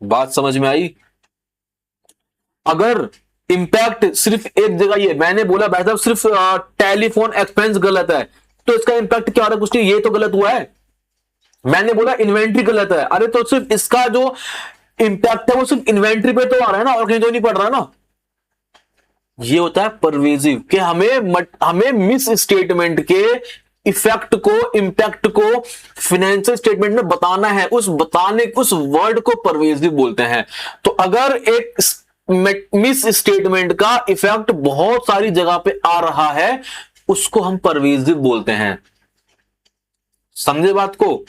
बात समझ में आई? अगर इंपैक्ट सिर्फ एक जगह, ये मैंने बोला भाई साहब सिर्फ टेलीफोन एक्सपेंस गलत है, तो इसका इंपैक्ट क्या हो रहा है? कुछ नहीं, ये तो गलत हुआ है। मैंने बोला इन्वेंट्री गलत है, अरे तो सिर्फ इसका जो इंपैक्ट है वो सिर्फ इन्वेंट्री पे तो आ रहा है ना, और कहीं तो नहीं पड़ रहा ना। ये होता है परवेजिव, कि हमें मिस स्टेटमेंट के इफेक्ट को, इंपैक्ट को फाइनेंशियल स्टेटमेंट में बताना है, उस वर्ड को परवेजिव बोलते हैं। तो अगर एक मिस स्टेटमेंट का इफेक्ट बहुत सारी जगह पे आ रहा है उसको हम परवेजिव बोलते हैं। समझे बात को?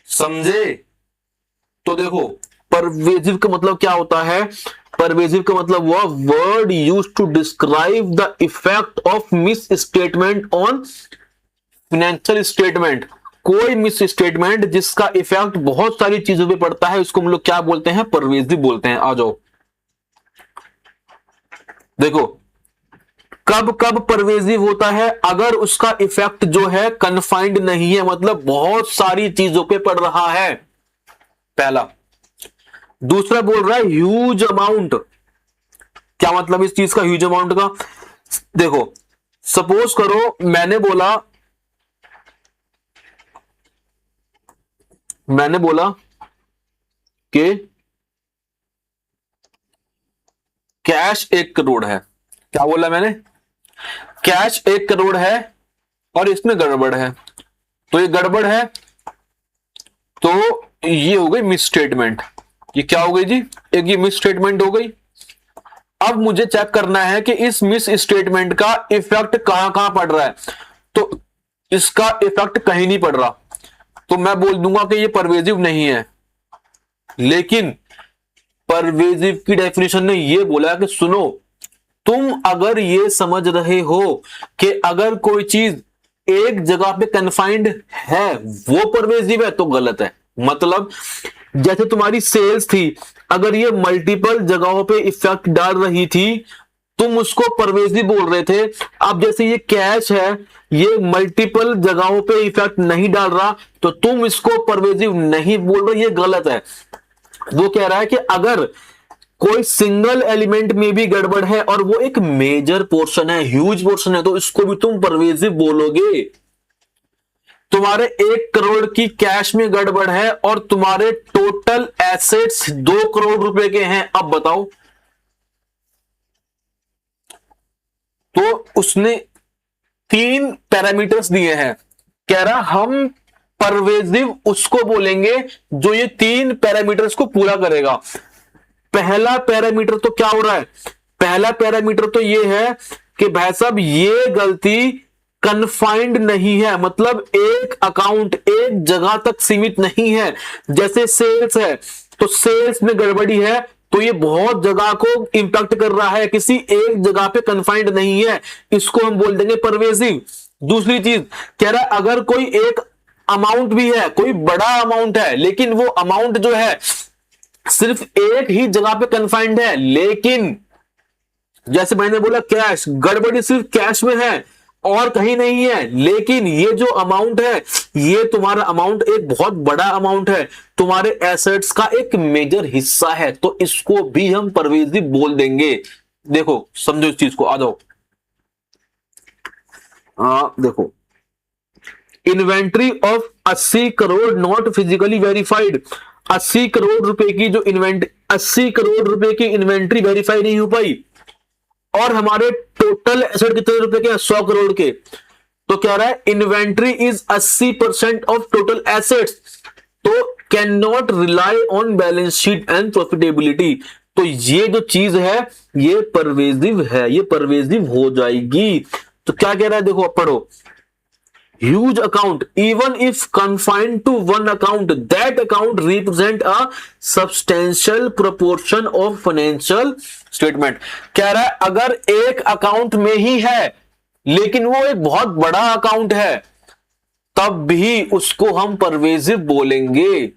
समझे? तो देखो, परवेजिव का मतलब क्या होता है? परवेजिव का मतलब हुआ word used to describe the effect of misstatement on financial statement. कोई मिस स्टेटमेंट जिसका इफेक्ट बहुत सारी चीजों पे पड़ता है उसको हम लोग क्या बोलते हैं? परवेजिव बोलते हैं। आ जाओ, देखो कब कब परवेजिव होता है? अगर उसका इफेक्ट जो है कन्फाइंड नहीं है, मतलब बहुत सारी चीजों पे पड़ रहा है, पहला। दूसरा बोल रहा है ह्यूज अमाउंट। क्या मतलब इस चीज का, ह्यूज अमाउंट का? देखो, सपोज करो मैंने बोला कि कैश 1 करोड़ है। क्या बोला मैंने? कैश 1 करोड़ है और इसमें गड़बड़ है, तो ये गड़बड़ है, तो ये हो गई मिस स्टेटमेंट। ये क्या हो गई जी? एक ये मिस स्टेटमेंट हो गई। अब मुझे चेक करना है कि इस मिस स्टेटमेंट का इफेक्ट कहां कहां पड़ रहा है, तो इसका इफेक्ट कहीं नहीं पड़ रहा, तो मैं बोल दूंगा कि ये परवेजिव नहीं है। लेकिन परवेजिव की डेफिनेशन ने ये बोला कि सुनो, तुम अगर ये समझ रहे हो कि अगर कोई चीज एक जगह पे कन्फाइंड है वो परवेजिव है, तो गलत है। मतलब जैसे तुम्हारी सेल्स थी, अगर ये मल्टीपल जगहों पे इफेक्ट डाल रही थी, तुम उसको परवेजिव बोल रहे थे। अब जैसे ये कैश है, ये मल्टीपल जगहों पे इफेक्ट नहीं डाल रहा, तो तुम इसको परवेजिव नहीं बोल रहे, ये गलत है। वो कह रहा है कि अगर कोई सिंगल एलिमेंट में भी गड़बड़ है और वो एक मेजर पोर्शन है, ह्यूज पोर्शन है, तो इसको भी तुम परवेजिव बोलोगे। तुम्हारे 1 करोड़ की कैश में गड़बड़ है और तुम्हारे टोटल एसेट्स 2 करोड़ रुपए के हैं, अब बताओ। तो उसने 3 पैरामीटर्स दिए हैं, कह रहा हम परवेजिव उसको बोलेंगे जो ये 3 पैरामीटर्स को पूरा करेगा। पहला पैरामीटर तो क्या हो रहा है? पहला पैरामीटर तो ये है कि भाई साहब ये गलती कन्फाइंड नहीं है, मतलब एक अकाउंट, एक जगह तक सीमित नहीं है। जैसे सेल्स है, तो सेल्स में गड़बड़ी है, तो ये बहुत जगह को इंपैक्ट कर रहा है, किसी एक जगह पे कन्फाइंड नहीं है, इसको हम बोल देंगे परवेजिव। दूसरी चीज कह रहा है अगर कोई एक अमाउंट भी है, कोई बड़ा अमाउंट है, लेकिन वो अमाउंट जो है सिर्फ एक ही जगह पे कन्फाइंड है, लेकिन जैसे मैंने बोला कैश, गड़बड़ी सिर्फ कैश में है और कहीं नहीं है, लेकिन ये जो अमाउंट है, ये तुम्हारा अमाउंट एक बहुत बड़ा अमाउंट है, तुम्हारे एसेट्स का एक मेजर हिस्सा है, तो इसको भी हम परवेजिव बोल देंगे। देखो समझो इस चीज को, आ जाओ। देखो, inventory of 80 crore not physically verified, 80 crore रुपए की जो 80 करोड़ रुपए की इन्वेंट्री वेरीफाई नहीं हो पाई, और हमारे टोटल एसेट कितने रुपए के, 100 करोड़ के। तो क्या रहा है, inventory is 80% of total assets, तो cannot rely on balance sheet and profitability. तो ये जो चीज है ये परवेजिव है, ये परवेजिव हो जाएगी। तो क्या कह रहा है, देखो पढ़ो, huge account even if confined to one account, that account represent a substantial proportion of financial statement। कह रहा है अगर एक अकाउंट में ही है लेकिन वो एक बहुत बड़ा अकाउंट है, तब भी उसको हम परवेजिव बोलेंगे।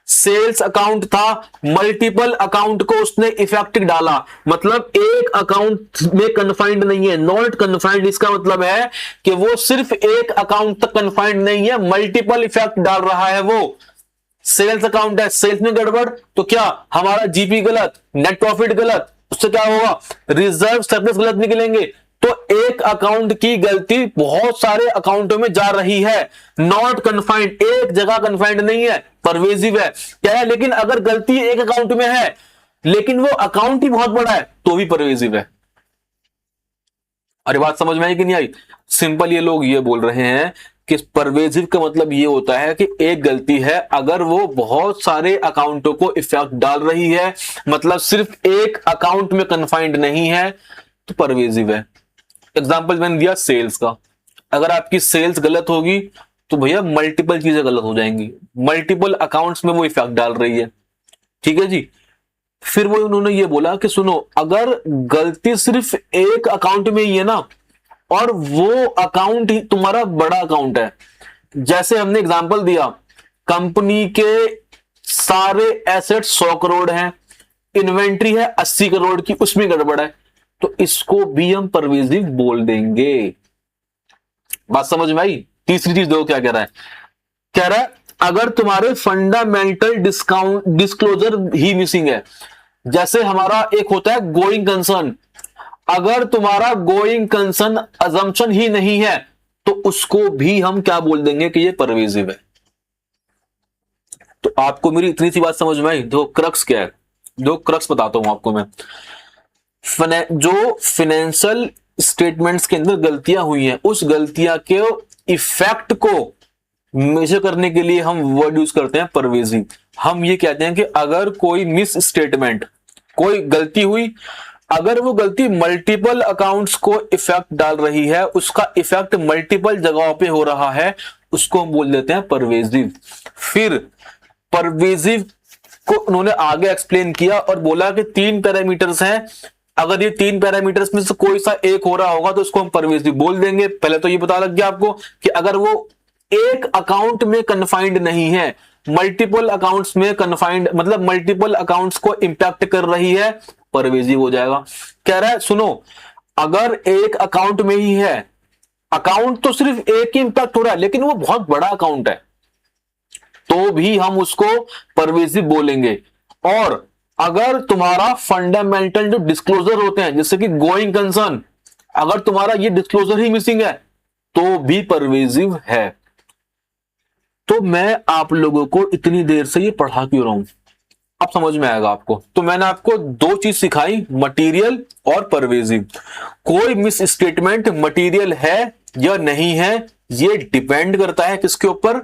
सेल्स अकाउंट था, मल्टीपल अकाउंट को उसने इफेक्ट डाला, मतलब एक अकाउंट में कन्फाइंड नहीं है, नॉट कन्फाइंड, इसका मतलब है कि वो सिर्फ एक अकाउंट तक कन्फाइंड नहीं है, मल्टीपल इफेक्ट डाल रहा है। वो सेल्स अकाउंट है, सेल्स में गड़बड़, तो क्या हमारा जीपी गलत, नेट प्रॉफिट गलत, उससे क्या होगा, रिजर्व सरप्लस गलत निकलेंगे। तो एक अकाउंट की गलती बहुत सारे अकाउंटों में जा रही है, नॉट कन्फाइंड, एक जगह कन्फाइंड नहीं है, परवेजिव है। क्या है, लेकिन अगर गलती एक अकाउंट में है लेकिन वो अकाउंट ही बहुत बड़ा है तो भी परवेजिव है। अरे बात समझ में आई कि नहीं आई? सिंपल ये लोग ये बोल रहे हैं कि परवेजिव का मतलब ये होता है कि एक गलती है, अगर वो बहुत सारे अकाउंटों को इफेक्ट डाल रही है, मतलब सिर्फ एक अकाउंट में कन्फाइंड नहीं है, तो परवेजिव है। एग्जाम्पल मैंने दिया सेल्स का, अगर आपकी सेल्स गलत होगी तो भैया मल्टीपल चीजें गलत हो जाएंगी, मल्टीपल अकाउंट्स में वो इफेक्ट डाल रही है, ठीक है जी। फिर वो उन्होंने ये बोला कि सुनो, अगर गलती सिर्फ एक अकाउंट में ही है ना, और वो अकाउंट ही तुम्हारा बड़ा अकाउंट है, जैसे हमने एग्जांपल दिया, कंपनी के सारे एसेट 100 करोड़ हैं, इन्वेंट्री है 80 करोड़ की, उसमें गड़बड़ है, तो इसको भी हम परवेजिव बोल देंगे। बात समझ में आई? तीसरी चीज देखो क्या कह रहा है, कह रहा है अगर तुम्हारे फंडामेंटल डिस्क्लोजर ही मिसिंग है, जैसे हमारा एक होता है गोइंग कंसर्न, अगर तुम्हारा गोइंग कंसर्न अजम्पशन ही नहीं है तो उसको भी हम क्या बोल देंगे कि ये परवेजिव है। तो आपको मेरी इतनी सी बात समझ में आई? दो क्रक्स क्या है, दो क्रक्स बताता हूं आपको मैं। जो फाइनेंशियल स्टेटमेंट्स के अंदर गलतियां हुई हैं, उस गलतियां के इफेक्ट को मेजर करने के लिए हम वर्ड यूज करते हैं परवेजिव। हम ये कहते हैं कि अगर कोई मिस स्टेटमेंट, कोई गलती हुई, अगर वो गलती मल्टीपल अकाउंट्स को इफेक्ट डाल रही है, उसका इफेक्ट मल्टीपल जगहों पे हो रहा है, उसको हम बोल देते हैं परवेजिव। फिर परवेजिव को उन्होंने आगे एक्सप्लेन किया और बोला कि 3 पैरामीटर्स हैं, अगर ये 3 पैरामीटर्स में से कोई सा एक हो रहा होगा तो उसको हम परवेजिव बोल देंगे। पहले तो ये पता लग गया आपको कि अगर वो एक अकाउंट में कन्फाइंड नहीं है, मल्टीपल अकाउंट्स में कन्फाइंड, मतलब मल्टीपल अकाउंट्स को इंपैक्ट कर रही है, परवेजिव हो जाएगा। कह रहा है सुनो, अगर एक अकाउंट में ही है, अकाउंट तो सिर्फ एक ही इंपैक्ट हो रहा है लेकिन वो बहुत बड़ा अकाउंट है, तो भी हम उसको परवेजिव बोलेंगे। और अगर तुम्हारा फंडामेंटल जो डिस्क्लोजर होते हैं, जैसे कि गोइंग कंसर्न, अगर तुम्हारा ये डिस्क्लोजर ही मिसिंग है तो भी परवेजिव है। तो मैं आप लोगों को इतनी देर से ये पढ़ा क्यों रहा हूं, अब समझ में आएगा आपको। तो मैंने आपको 2 चीज सिखाई, मटेरियल और परवेजिव। कोई मिस स्टेटमेंट मटेरियल है या नहीं है, ये डिपेंड करता है किसके ऊपर,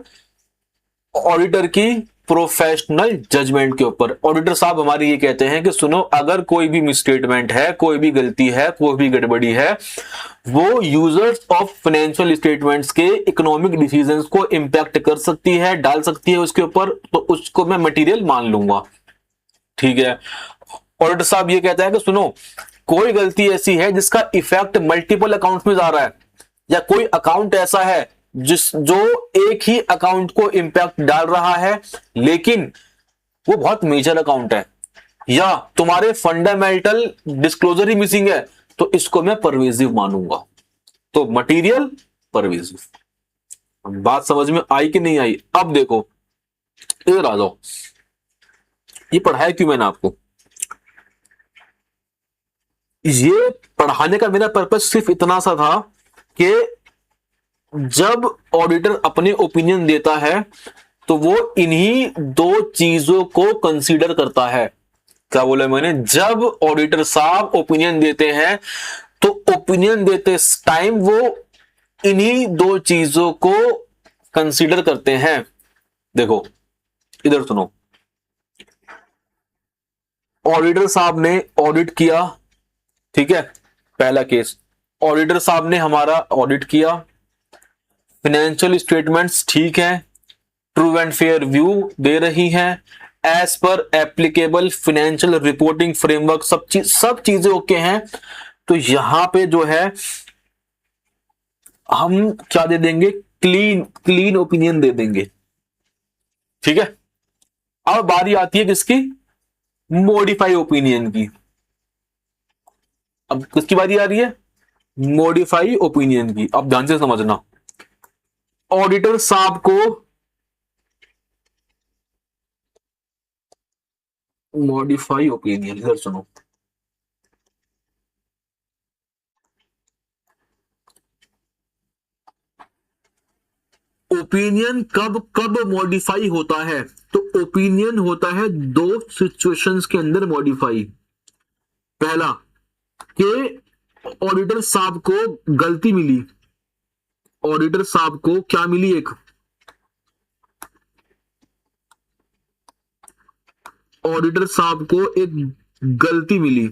ऑडिटर की प्रोफेशनल जजमेंट के ऊपर। ऑडिटर साहब हमारे ये कहते हैं कि सुनो, अगर कोई भी मिसस्टेटमेंट है, कोई भी गलती है, कोई भी गड़बड़ी है, वो यूजर्स ऑफ फाइनेंशियल स्टेटमेंट्स के इकोनॉमिक डिसीजंस को इंपैक्ट कर सकती है, डाल सकती है उसके ऊपर, तो उसको मैं मटेरियल मान लूंगा, ठीक है। ऑडिटर साहब ये कहता है कि सुनो, कोई गलती ऐसी है जिसका इफेक्ट मल्टीपल अकाउंट्स में जा रहा है, या कोई अकाउंट ऐसा है जो एक ही अकाउंट को इंपैक्ट डाल रहा है लेकिन वो बहुत मेजर अकाउंट है, या तुम्हारे फंडामेंटल डिस्क्लोजर ही मिसिंग है, तो इसको मैं परवेजिव मानूंगा। तो मटेरियल, परवेजिव। बात समझ में आई कि नहीं आई? अब देखो, इधर आ जाओ। ये पढ़ाया क्यों मैंने आपको? ये पढ़ाने का मेरा पर्पस सिर्फ इतना सा था कि जब ऑडिटर अपने ओपिनियन देता है तो वो इन्हीं दो चीजों को कंसीडर करता है। क्या बोला मैंने? जब ऑडिटर साहब ओपिनियन देते हैं तो ओपिनियन देते टाइम वो इन्हीं दो चीजों को कंसीडर करते हैं। देखो, इधर सुनो। ऑडिटर साहब ने ऑडिट किया, ठीक है, पहला केस। ऑडिटर साहब ने हमारा ऑडिट किया, फाइनेंशियल स्टेटमेंट्स ठीक है, ट्रू एंड फेयर व्यू दे रही हैं, as per applicable financial reporting framework, सब चीजें ओके हैं। तो यहां पे जो है हम क्या दे देंगे? क्लीन क्लीन ओपिनियन दे देंगे, ठीक है। अब बारी आती है किसकी? मॉडिफाई ओपिनियन की। अब किसकी बारी आ रही है? मॉडिफाई ओपिनियन की। अब ध्यान से समझना, ऑडिटर साहब को मॉडिफाई ओपिनियन, इधर सुनो। ओपिनियन कब कब मॉडिफाई होता है? तो ओपिनियन होता है दो सिचुएशंस के अंदर मॉडिफाई। पहला, कि ऑडिटर साहब को गलती मिली। ऑडिटर साहब को क्या मिली? एक ऑडिटर साहब को एक गलती मिली,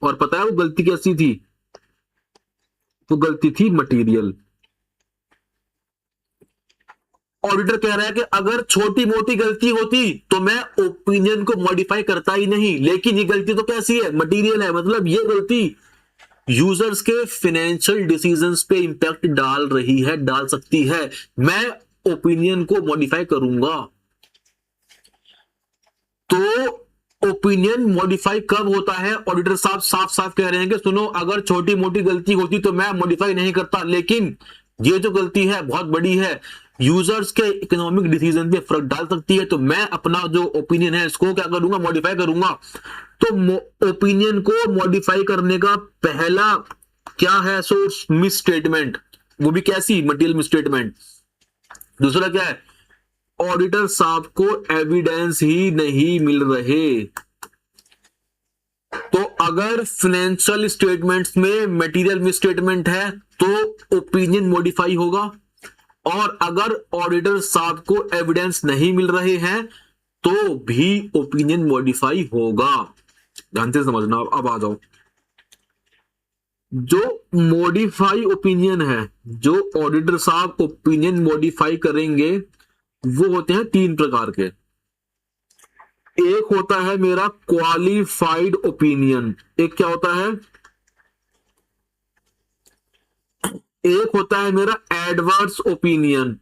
और पता है वो गलती कैसी थी? वो गलती थी मटेरियल। ऑडिटर कह रहा है कि अगर छोटी मोटी गलती होती तो मैं ओपिनियन को मॉडिफाई करता ही नहीं, लेकिन ये गलती तो कैसी है? मटेरियल है। मतलब ये गलती यूजर्स के फाइनेंशियल डिसीजंस पे इंपैक्ट डाल रही है, डाल सकती है, मैं ओपिनियन को मॉडिफाई करूंगा। तो ओपिनियन मॉडिफाई कब होता है? ऑडिटर साहब साफ साफ कह रहे हैं कि सुनो, अगर छोटी मोटी गलती होती तो मैं मॉडिफाई नहीं करता, लेकिन ये जो गलती है बहुत बड़ी है, यूजर्स के इकोनॉमिक डिसीजन पे फर्क डाल सकती है, तो मैं अपना जो ओपिनियन है इसको क्या करूंगा? मॉडिफाई करूंगा। तो ओपिनियन को मॉडिफाई करने का पहला क्या है सोर्स? Miss statement. वो भी कैसी? Material miss statement. दूसरा क्या है? ऑडिटर साहब को एविडेंस ही नहीं मिल रहे। तो अगर फाइनेंशियल स्टेटमेंट्स में मटेरियल मिस स्टेटमेंट है तो ओपिनियन मॉडिफाई होगा, और अगर ऑडिटर साहब को एविडेंस नहीं मिल रहे हैं तो भी ओपिनियन मॉडिफाई होगा। ध्यान से समझना। अब आ जाओ, जो मॉडिफाई ओपिनियन है, जो ऑडिटर साहब ओपिनियन मॉडिफाई करेंगे, वो होते हैं तीन प्रकार के। एक होता है मेरा क्वालिफाइड ओपिनियन। एक क्या होता है? एक होता है मेरा एडवर्स ओपिनियन।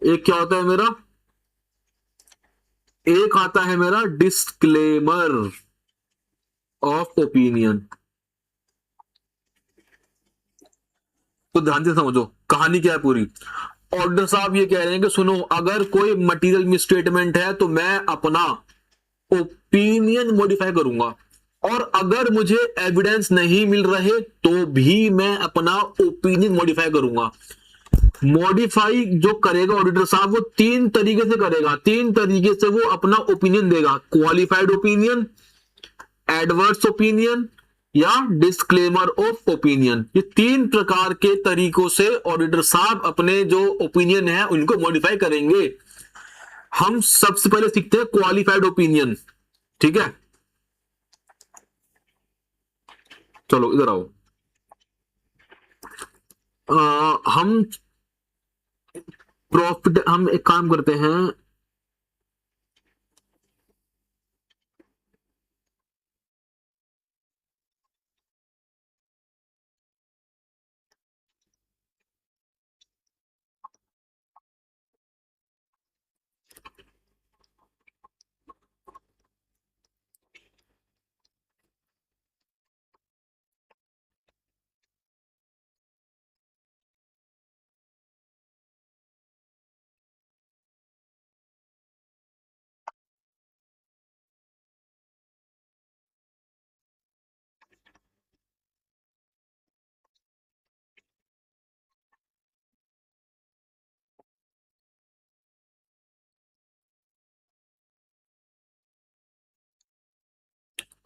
एक क्या होता है मेरा? एक आता है मेरा डिस्क्लेमर ऑफ ओपिनियन। तो ध्यान से समझो कहानी क्या है पूरी। ऑडिटर साहब ये कह रहे हैं कि सुनो, अगर कोई मटेरियल मिसस्टेटमेंट है तो मैं अपना ओपिनियन मॉडिफाई करूंगा, और अगर मुझे एविडेंस नहीं मिल रहे तो भी मैं अपना ओपिनियन मॉडिफाई करूंगा। मॉडिफाई जो करेगा ऑडिटर साहब, वो तीन तरीके से करेगा, तीन तरीके से वो अपना ओपिनियन देगा। क्वालिफाइड ओपिनियन, एडवर्स ओपिनियन, या डिस्क्लेमर ऑफ ओपिनियन। ये तीन प्रकार के तरीकों से ऑडिटर साहब अपने जो ओपिनियन है उनको मॉडिफाई करेंगे। हम सबसे पहले सीखते हैं क्वालिफाइड ओपिनियन, ठीक है। चलो इधर आओ। हम प्रॉफिट, हम एक काम करते हैं।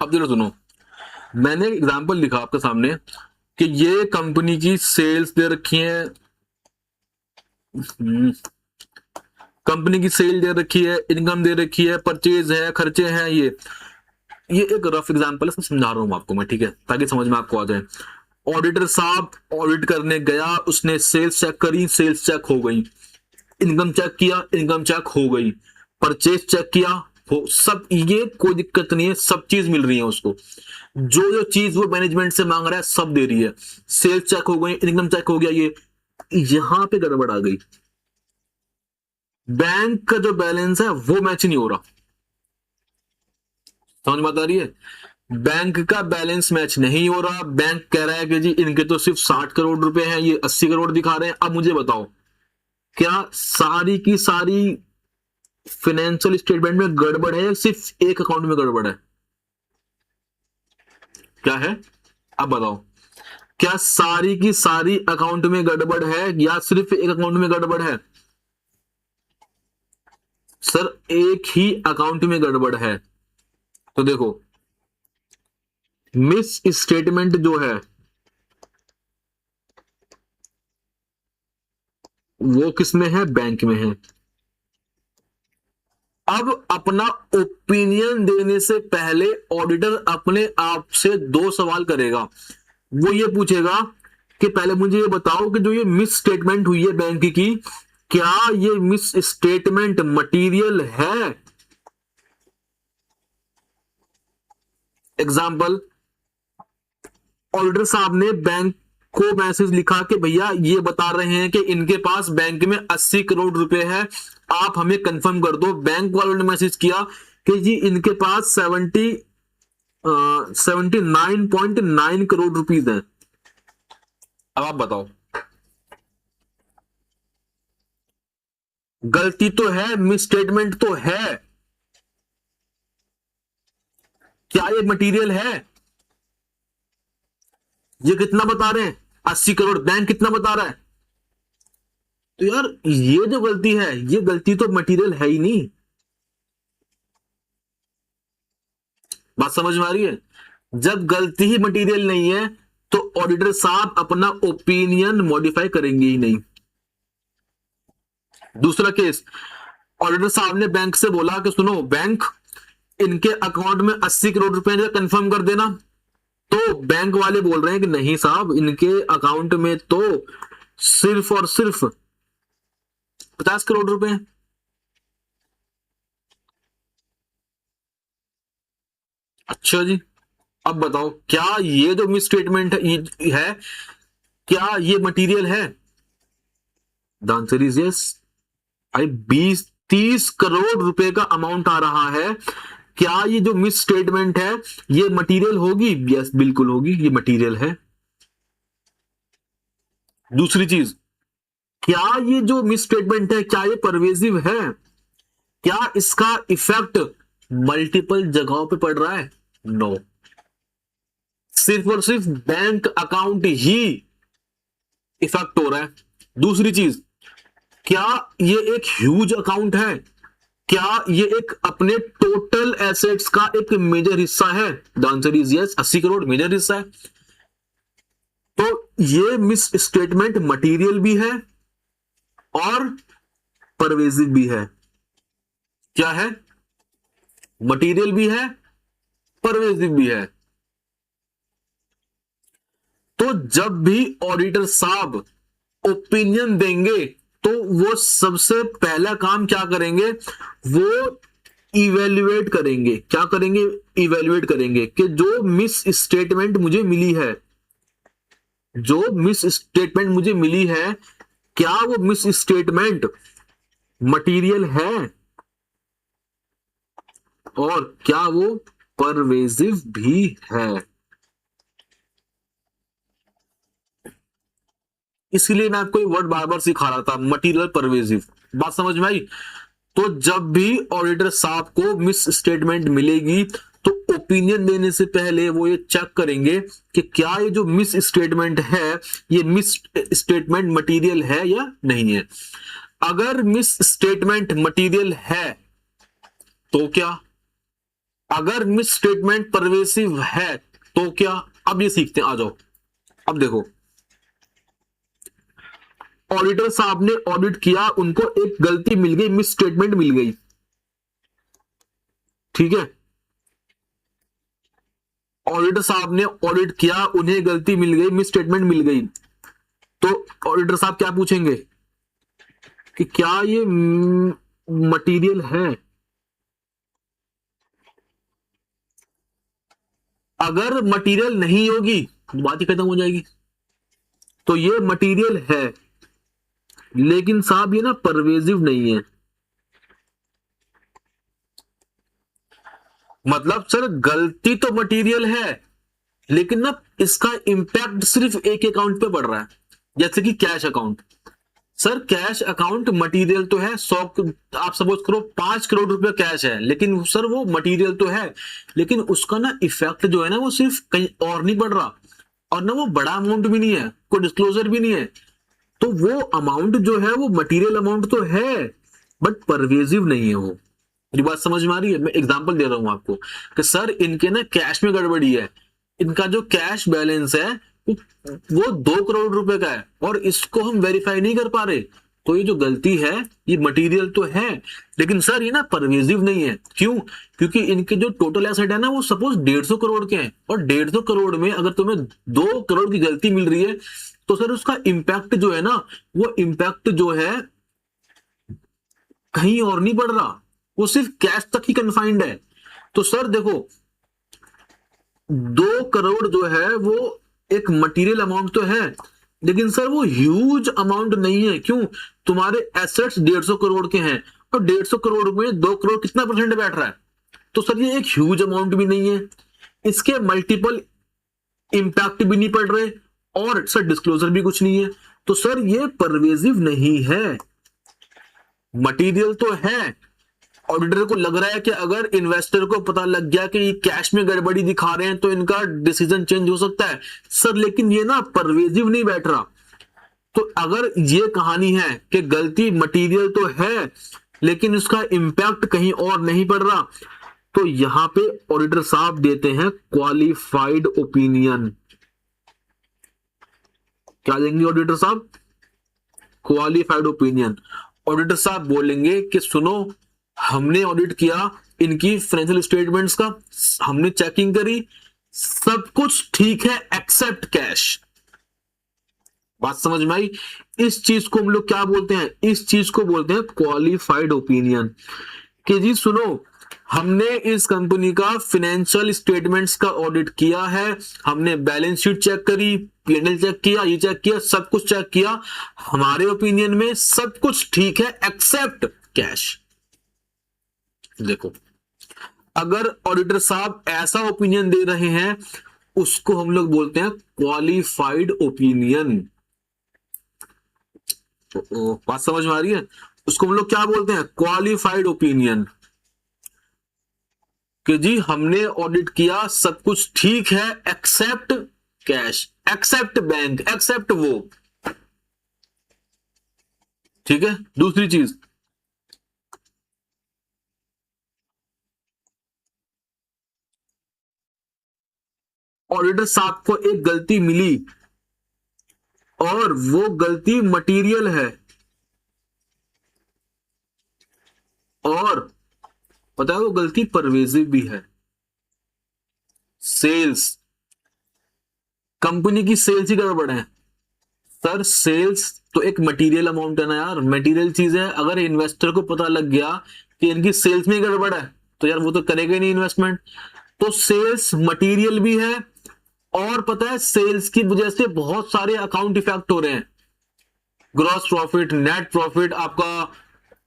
अब जरा सुनो, मैंने एग्जांपल लिखा आपके सामने कि ये कंपनी की सेल्स दे रखी है, कंपनी की सेल दे रखी है, इनकम दे रखी है, परचेज है, खर्चे हैं, ये एक रफ एग्जांपल है, समझा रहा हूं आपको मैं, ठीक है, ताकि समझ में आपको आ जाए। ऑडिटर साहब ऑडिट करने गया, उसने सेल्स चेक करी, सेल्स चेक हो गई, इनकम चेक किया, इनकम चेक हो गई, परचेज चेक किया, हो सब, ये कोई दिक्कत नहीं है, सब चीज मिल रही है उसको, जो जो चीज वो मैनेजमेंट से मांग रहा है सब दे रही है, सेल्स चेक हो गई, इनकम चेक हो गया, ये यहां पे गड़बड़ आ गई, बैंक का जो बैलेंस है वो मैच नहीं हो रहा, समझ में आ रही है, बैंक का बैलेंस मैच नहीं हो रहा, बैंक कह रहा है कि जी इनके तो सिर्फ 60 करोड़ रुपए हैं, ये 80 करोड़ दिखा रहे हैं। अब मुझे बताओ, क्या सारी की सारी फाइनेंशियल स्टेटमेंट में गड़बड़ है या सिर्फ एक अकाउंट में गड़बड़ है? क्या है, अब बताओ, क्या सारी की सारी अकाउंट में गड़बड़ है या सिर्फ एक अकाउंट में गड़बड़ है? सर एक ही अकाउंट में गड़बड़ है। तो देखो, मिस स्टेटमेंट जो है वो किसमें है? बैंक में है। अब अपना ओपिनियन देने से पहले ऑडिटर अपने आप से 2 सवाल करेगा। वो ये पूछेगा कि पहले मुझे ये बताओ कि जो ये मिस स्टेटमेंट हुई है बैंक की, क्या ये मिस स्टेटमेंट मटीरियल है? एग्जाम्पल, ऑडिटर साहब ने बैंक को मैसेज लिखा कि भैया ये बता रहे हैं कि इनके पास बैंक में 80 करोड़ रुपए है, आप हमें कंफर्म कर दो। बैंक वालों ने मैसेज किया कि जी इनके पास 79.9 करोड़ रुपीस है। अब आप बताओ, गलती तो है, मिस स्टेटमेंट तो है, क्या ये मटेरियल है? ये कितना बता रहे हैं? 80 करोड़, बैंक कितना बता रहा है? तो यार ये जो गलती है, ये गलती तो मटेरियल है ही नहीं। बात समझ में आ रही है? जब गलती ही मटेरियल नहीं है तो ऑडिटर साहब अपना ओपिनियन मॉडिफाई करेंगे ही नहीं। दूसरा केस, ऑडिटर साहब ने बैंक से बोला कि सुनो बैंक, इनके अकाउंट में 80 करोड़ रुपए कंफर्म कर देना। तो बैंक वाले बोल रहे हैं कि नहीं साहब, इनके अकाउंट में तो सिर्फ और सिर्फ 50 करोड़ रुपए हैं। अच्छा जी, अब बताओ, क्या ये जो मिस स्टेटमेंट है क्या ये मटेरियल है? The answer is yes. भाई 20-30 करोड़ रुपए का अमाउंट आ रहा है, क्या ये जो मिस स्टेटमेंट है ये मटेरियल होगी? यस बिल्कुल होगी, ये मटेरियल है। दूसरी चीज, क्या ये जो मिस स्टेटमेंट है क्या ये परवेजिव है? क्या इसका इफेक्ट मल्टीपल जगहों पे पड़ रहा है? नो, सिर्फ और सिर्फ बैंक अकाउंट ही इफेक्ट हो रहा है। दूसरी चीज, क्या ये एक ह्यूज अकाउंट है? क्या ये एक अपने टोटल एसेट्स का एक मेजर हिस्सा है? The answer is yes, 80 crore major हिस्सा है। तो ये मिस स्टेटमेंट मटेरियल भी है और परवेजिव भी है। क्या है? मटेरियल भी है, परवेजिव भी है। तो जब भी ऑडिटर साहब ओपिनियन देंगे तो वो सबसे पहला काम क्या करेंगे? वो इवेल्युएट करेंगे। क्या करेंगे? इवेल्युएट करेंगे कि जो मिस स्टेटमेंट मुझे मिली है, जो मिस स्टेटमेंट मुझे मिली है, क्या वो मिस स्टेटमेंट मटेरियल है और क्या वो परवेजिव भी है। इसलिए मैं आपको वर्ड बार बार सिखा रहा था, मटेरियल, परवेजिव। बात समझ में आई? तो जब भी ऑडिटर साहब को मिस स्टेटमेंट मिलेगी तो ओपिनियन देने से पहले वो ये चेक करेंगे कि क्या ये जो मिस स्टेटमेंट है ये मिस स्टेटमेंट मटेरियल है या नहीं है। अगर मिस स्टेटमेंट मटेरियल है तो क्या अगर मिस स्टेटमेंट परवेसिव है तो क्या, अब ये सीखते हैं, आ जाओ। अब देखो, ऑडिटर साहब ने ऑडिट किया, उनको एक गलती मिल गई, मिस स्टेटमेंट मिल गई, ठीक है। ऑडिटर साहब ने ऑडिट किया, उन्हें गलती मिल गई, मिस स्टेटमेंट मिल गई, तो ऑडिटर साहब क्या पूछेंगे कि क्या ये मटेरियल है। अगर मटेरियल नहीं होगी तो बात ही खत्म हो जाएगी। तो ये मटेरियल है, लेकिन साहब ये ना परवेजिव नहीं है। मतलब सर गलती तो मटेरियल है, लेकिन ना इसका इंपैक्ट सिर्फ एक अकाउंट पे पड़ रहा है, जैसे कि cash account. Sir cash account material तो है, 100, आप सपोज करो 5 करोड़ रुपए कैश है, लेकिन सर वो मटेरियल तो है, लेकिन उसका ना इफेक्ट जो है ना वो सिर्फ कहीं और नहीं पड़ रहा, और ना वो बड़ा अमाउंट भी नहीं है, कोई डिस्क्लोजर भी नहीं है। तो वो अमाउंट जो है वो मटेरियल अमाउंट तो है, बट परवेजिव नहीं है वो। मेरी बात समझ में आ रही है? मैं एग्जांपल दे रहा हूं आपको कि सर इनके ना कैश में गड़बड़ी है, इनका जो कैश बैलेंस है वो 2 करोड़ रुपए का है, और इसको हम वेरीफाई नहीं कर पा रहे। तो ये जो गलती है ये मटेरियल तो है, लेकिन सर ये ना परवेजिव नहीं है। क्यों? क्योंकि इनके जो टोटल एसेट है ना वो सपोज 150 करोड़ के हैं, और 150 करोड़ में अगर तुम्हें 2 करोड़ की गलती मिल रही है, तो सर उसका इंपैक्ट जो है ना, वो इंपैक्ट जो है कहीं और नहीं बढ़ रहा, वो सिर्फ कैश तक ही कन्फाइंड है। तो सर देखो, 2 करोड़ जो है वो एक मटेरियल अमाउंट तो है, लेकिन सर वो ह्यूज अमाउंट नहीं है। क्यों? तुम्हारे एसेट्स 150 करोड़ के हैं, और 150 करोड़ में 2 करोड़ कितना परसेंट बैठ रहा है, तो सर ये एक ह्यूज अमाउंट भी नहीं है, इसके मल्टीपल इंपैक्ट भी नहीं पड़ रहे, और सर डिस्क्लोजर भी कुछ नहीं है। तो सर ये परवेजिव नहीं है। मटेरियल तो है, ऑडिटर को लग रहा है कि अगर इन्वेस्टर को पता लग गया कि ये कैश में गड़बड़ी दिखा रहे हैं तो इनका डिसीजन चेंज हो सकता है सर, लेकिन ये ना परवेजिव नहीं बैठ रहा। तो अगर ये कहानी है कि गलती मटेरियल तो है, लेकिन उसका इंपैक्ट कहीं और नहीं पड़ रहा, तो यहां पे ऑडिटर साहब देते हैं क्वालिफाइड ओपिनियन। क्या देंगे ऑडिटर साहब? Qualified opinion. ऑडिटर साहब बोलेंगे कि सुनो, हमने ऑडिट किया इनकी फाइनेंशियल स्टेटमेंट्स का, हमने चेकिंग करी, सब कुछ ठीक है एक्सेप्ट कैश। बात समझ में आई? इस चीज को हम लोग क्या बोलते हैं? इस चीज को बोलते हैं क्वालिफाइड ओपिनियन। कि जी सुनो, हमने इस कंपनी का फाइनेंशियल स्टेटमेंट्स का ऑडिट किया है, हमने बैलेंस शीट चेक करी, P&L चेक किया, ये चेक किया, सब कुछ चेक किया, हमारे ओपिनियन में सब कुछ ठीक है एक्सेप्ट कैश। देखो, अगर ऑडिटर साहब ऐसा ओपिनियन दे रहे हैं, उसको हम लोग बोलते हैं क्वालिफाइड ओपिनियन। बात समझ में आ रही है? उसको हम लोग क्या बोलते हैं? Qualified opinion. कि जी हमने ऑडिट किया, सब कुछ ठीक है except cash, except bank, except वो। ठीक है। दूसरी चीज, ऑडिटर साहब को एक गलती मिली और वो गलती मटेरियल है, और पता है वो गलती परवेजिव भी है। सेल्स, कंपनी की सेल्स ही गड़बड़ है। सर सेल्स तो एक मटेरियल अमाउंट है ना यार, मटेरियल चीज है। अगर इन्वेस्टर को पता लग गया कि इनकी सेल्स में गड़बड़ है, तो यार वो तो करेगा ही नहीं इन्वेस्टमेंट। तो सेल्स मटेरियल भी है, और पता है सेल्स की वजह से बहुत सारे अकाउंट इफेक्ट हो रहे हैं। ग्रॉस प्रॉफिट, नेट प्रॉफिट, आपका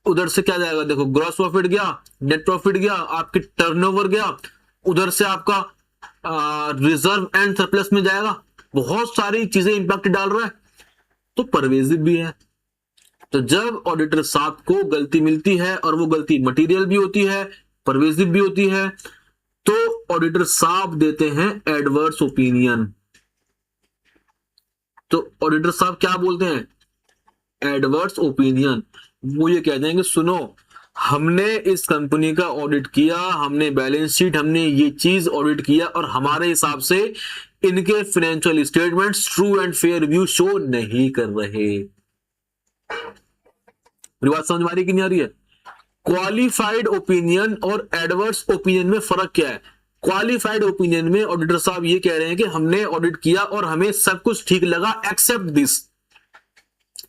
उधर से क्या जाएगा? देखो, ग्रॉस प्रॉफिट गया, नेट प्रॉफिट गया, आपकी टर्नओवर गया, उधर से आपका रिजर्व एंड सरप्लस में जाएगा, बहुत सारी चीजें इंपैक्ट डाल रहा है, तो परवेजिव भी है। तो जब ऑडिटर साहब को गलती मिलती है और वो गलती मटेरियल भी होती है, परवेजिव भी होती है, तो ऑडिटर साहब देते हैं एडवर्स ओपिनियन। तो ऑडिटर साहब क्या बोलते हैं? Adverse opinion. वो ये कह देंगे सुनो, हमने इस कंपनी का ऑडिट किया, हमने बैलेंस शीट, हमने ये चीज ऑडिट किया और हमारे हिसाब से इनके financial statements true and fair view show नहीं कर रहे। मेरी बात समझ में आ रही कि नहीं आ रही है? क्वालिफाइड ओपिनियन और एडवर्स ओपिनियन में फर्क क्या है? क्वालिफाइड ओपिनियन में ऑडिटर साहब ये कह रहे हैं कि हमने ऑडिट किया और हमें सब कुछ ठीक लगा except this,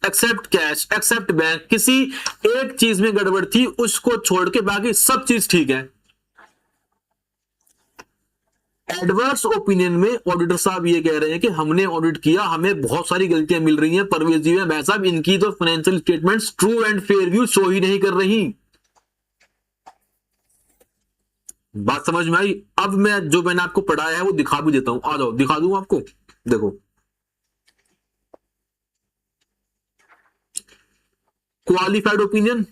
except cash, except bank, किसी एक चीज में गड़बड़ थी, उसको छोड़ के बाकी सब चीज ठीक है। एडवर्स ओपिनियन में ऑडिटर साहब ये कह रहे हैं कि हमने ऑडिट किया, हमें बहुत सारी गलतियां मिल रही हैं, परवेज जी भाई साहब इनकी तो financial statements true and fair view show ही नहीं कर रही। बात समझ में आई? अब मैं जो मैंने आपको पढ़ाया है वो दिखा भी देता हूं, आ जाओ दिखा दूं आपको। देखो क्वालिफाइड ओपिनियन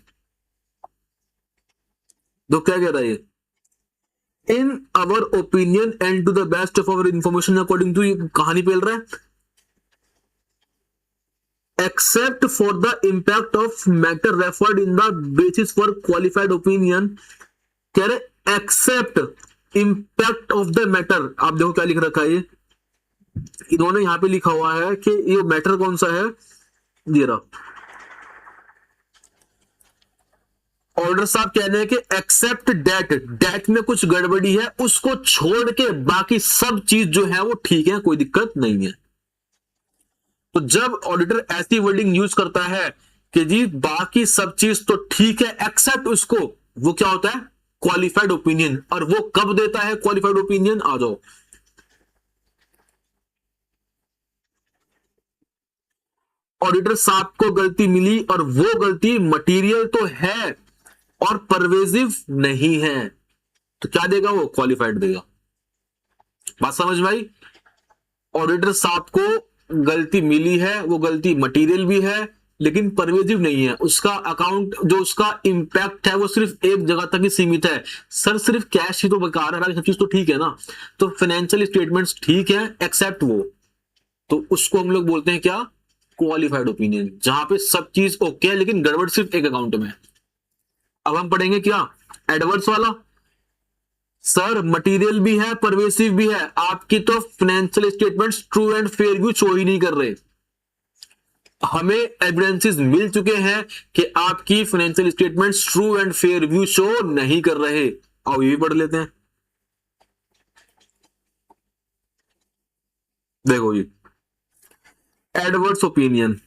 तो क्या कह रहा है? In our opinion and to the best of our information according to, कहानी पेल रहा है, except for the impact of matter referred in the basis for qualified opinion, कह रहे except impact of the matter. आप देखो क्या लिख रखा है, इन्होंने यहां पे लिखा हुआ है कि ये मैटर कौन सा है, ये रहा। ऑर्डर साहब कह रहे हैं कि एक्सेप्ट डेट, डेट में कुछ गड़बड़ी है, उसको छोड़ के बाकी सब चीज जो है वो ठीक है, कोई दिक्कत नहीं है। तो जब ऑडिटर ऐसी वर्डिंग यूज करता है कि जी बाकी सब चीज तो ठीक है एक्सेप्ट उसको, वो क्या होता है? Qualified opinion. और वो कब देता है क्वालिफाइड ओपिनियन? आ जाओ, ऑडिटर साहब को गलती मिली और वो गलती मटेरियल तो है और परवेजिव नहीं है, तो क्या देगा वो? क्वालिफाइड देगा। बात समझ में आई? ऑडिटर साहब को गलती मिली है, वो गलती मटेरियल भी है लेकिन परवेजिव नहीं है, उसका अकाउंट जो उसका इंपैक्ट है वो सिर्फ एक जगह तक ही सीमित है। सर सिर्फ कैश ही तो बेकार है, बाकी सब चीज तो ठीक है ना। तो फाइनेंशियल स्टेटमेंट्स ठीक है एक्सेप्ट वो, तो उसको हम लोग बोलते हैं क्या? क्वालिफाइड ओपिनियन, जहां पे सब चीज ओके है लेकिन गड़बड़ सिर्फ एक अकाउंट में। अब हम पढ़ेंगे क्या? एडवर्स वाला। सर मटेरियल भी है परवेसिव भी है, आपकी तो financial statements true and fair view show ही नहीं कर रहे। हमें एविडेंसेस मिल चुके हैं कि आपकी financial statements true and fair view show नहीं कर रहे। आओ ये भी पढ़ लेते हैं। देखो ये एडवर्स ओपिनियन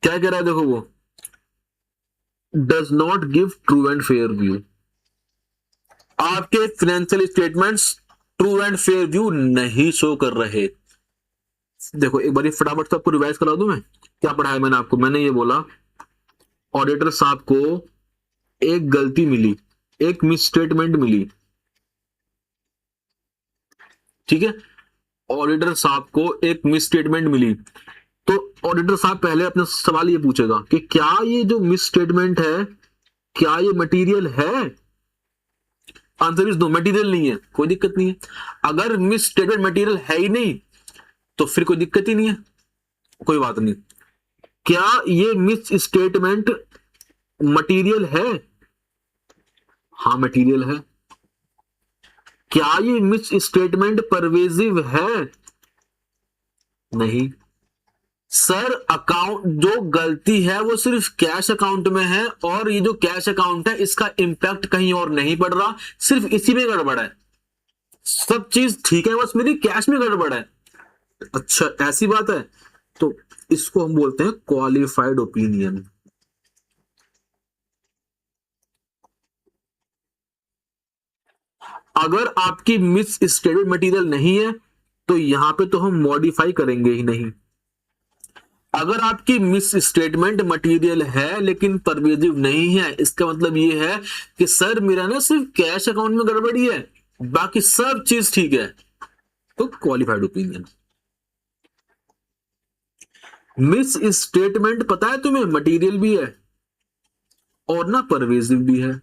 क्या कह रहा है, देखो वो does not give true and fair view, आपके financial statements true and fair view नहीं शो कर रहे। देखो एक बार फटाफट से आपको रिवाइज करा दूं मैं, क्या पढ़ाया मैंने आपको? मैंने ये बोला ऑडिटर साहब को एक गलती मिली, एक मिसस्टेटमेंट मिली, ठीक है, ऑडिटर साहब को एक मिसस्टेटमेंट मिली, तो ऑडिटर साहब पहले अपने सवाल ये पूछेगा कि क्या ये जो मिसस्टेटमेंट है क्या ये मटेरियल है? आंसर इज नो, मटेरियल नहीं है, कोई दिक्कत नहीं है। अगर मिसस्टेटमेंट मटेरियल है ही नहीं तो फिर कोई दिक्कत ही नहीं है, कोई बात नहीं। क्या ये मिस स्टेटमेंट मटेरियल है? हाँ मटेरियल है। क्या ये मिस स्टेटमेंट परवेजिव है? नहीं। सर अकाउंट जो गलती है वो सिर्फ कैश अकाउंट में है और ये जो कैश अकाउंट है इसका इंपैक्ट कहीं और नहीं पड़ रहा, सिर्फ इसी में गड़बड़ है, सब चीज ठीक है बस मेरी कैश में गड़बड़ है। अच्छा ऐसी बात है, तो इसको हम बोलते हैं क्वालिफाइड ओपिनियन। अगर आपकी मिस स्टेटमेंट मटेरियल नहीं है तो यहां पे तो हम मॉडिफाई करेंगे ही नहीं। अगर आपकी मिस स्टेटमेंट मटेरियल है लेकिन परवेजिव नहीं है, इसका मतलब ये है कि सर मेरा ना सिर्फ कैश अकाउंट में गड़बड़ी है बाकी सब चीज ठीक है, तो क्वालिफाइड ओपिनियन। मिस स्टेटमेंट पता है तुम्हें मटेरियल भी है और ना परवेजिव भी है।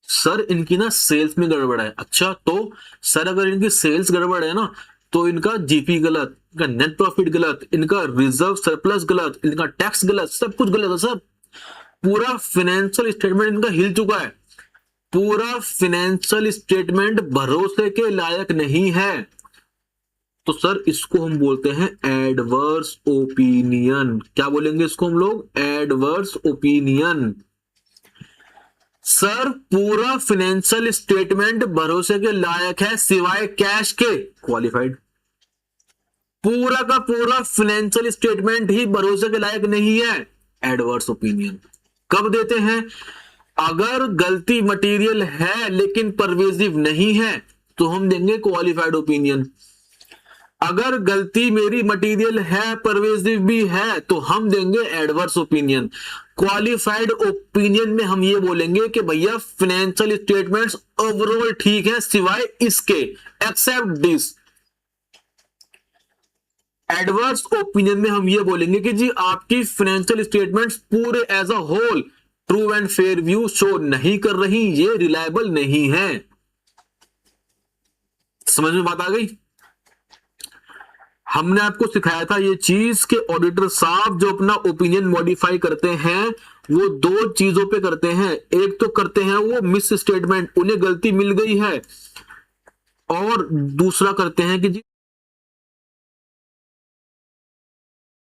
सर इनकी ना सेल्स में गड़बड़ है। अच्छा तो सर अगर इनकी सेल्स गड़बड़ है ना तो इनका जीपी गलत, इनका नेट प्रॉफिट गलत, इनका रिजर्व सरप्लस गलत, इनका टैक्स गलत, सब कुछ गलत है सर। पूरा फाइनेंशियल स्टेटमेंट इनका हिल चुका है, पूरा फाइनेंशियल स्टेटमेंट भरोसे के लायक नहीं है, तो सर इसको हम बोलते हैं एडवर्स ओपिनियन। क्या बोलेंगे इसको हम लोग? Adverse opinion. सर पूरा फाइनेंशियल स्टेटमेंट भरोसे के लायक है सिवाय कैश के, क्वालिफाइड। पूरा का पूरा फाइनेंशियल स्टेटमेंट ही भरोसे के लायक नहीं है, एडवर्स ओपिनियन। कब देते हैं? अगर गलती मटेरियल है लेकिन परवेजिव नहीं है तो हम देंगे क्वालिफाइड ओपिनियन। अगर गलती मेरी मटेरियल है, परवेजिव भी है, तो हम देंगे एडवर्स ओपिनियन। क्वालिफाइड ओपिनियन में हम ये बोलेंगे कि भैया फाइनेंशियल स्टेटमेंट्स ओवरऑल ठीक है सिवाय इसके, एक्सेप्ट दिस। एडवर्स ओपिनियन में हम ये बोलेंगे कि जी आपकी फाइनेंशियल स्टेटमेंट्स पूरे as a whole true and fair view show नहीं कर रही, ये रिलायबल नहीं है। समझ में बात आ गई? हमने आपको सिखाया था ये चीज कि ऑडिटर साहब जो अपना ओपिनियन मॉडिफाई करते हैं वो दो चीजों पे करते हैं। एक तो करते हैं वो मिस स्टेटमेंट, उन्हें गलती मिल गई है, और दूसरा करते हैं कि जी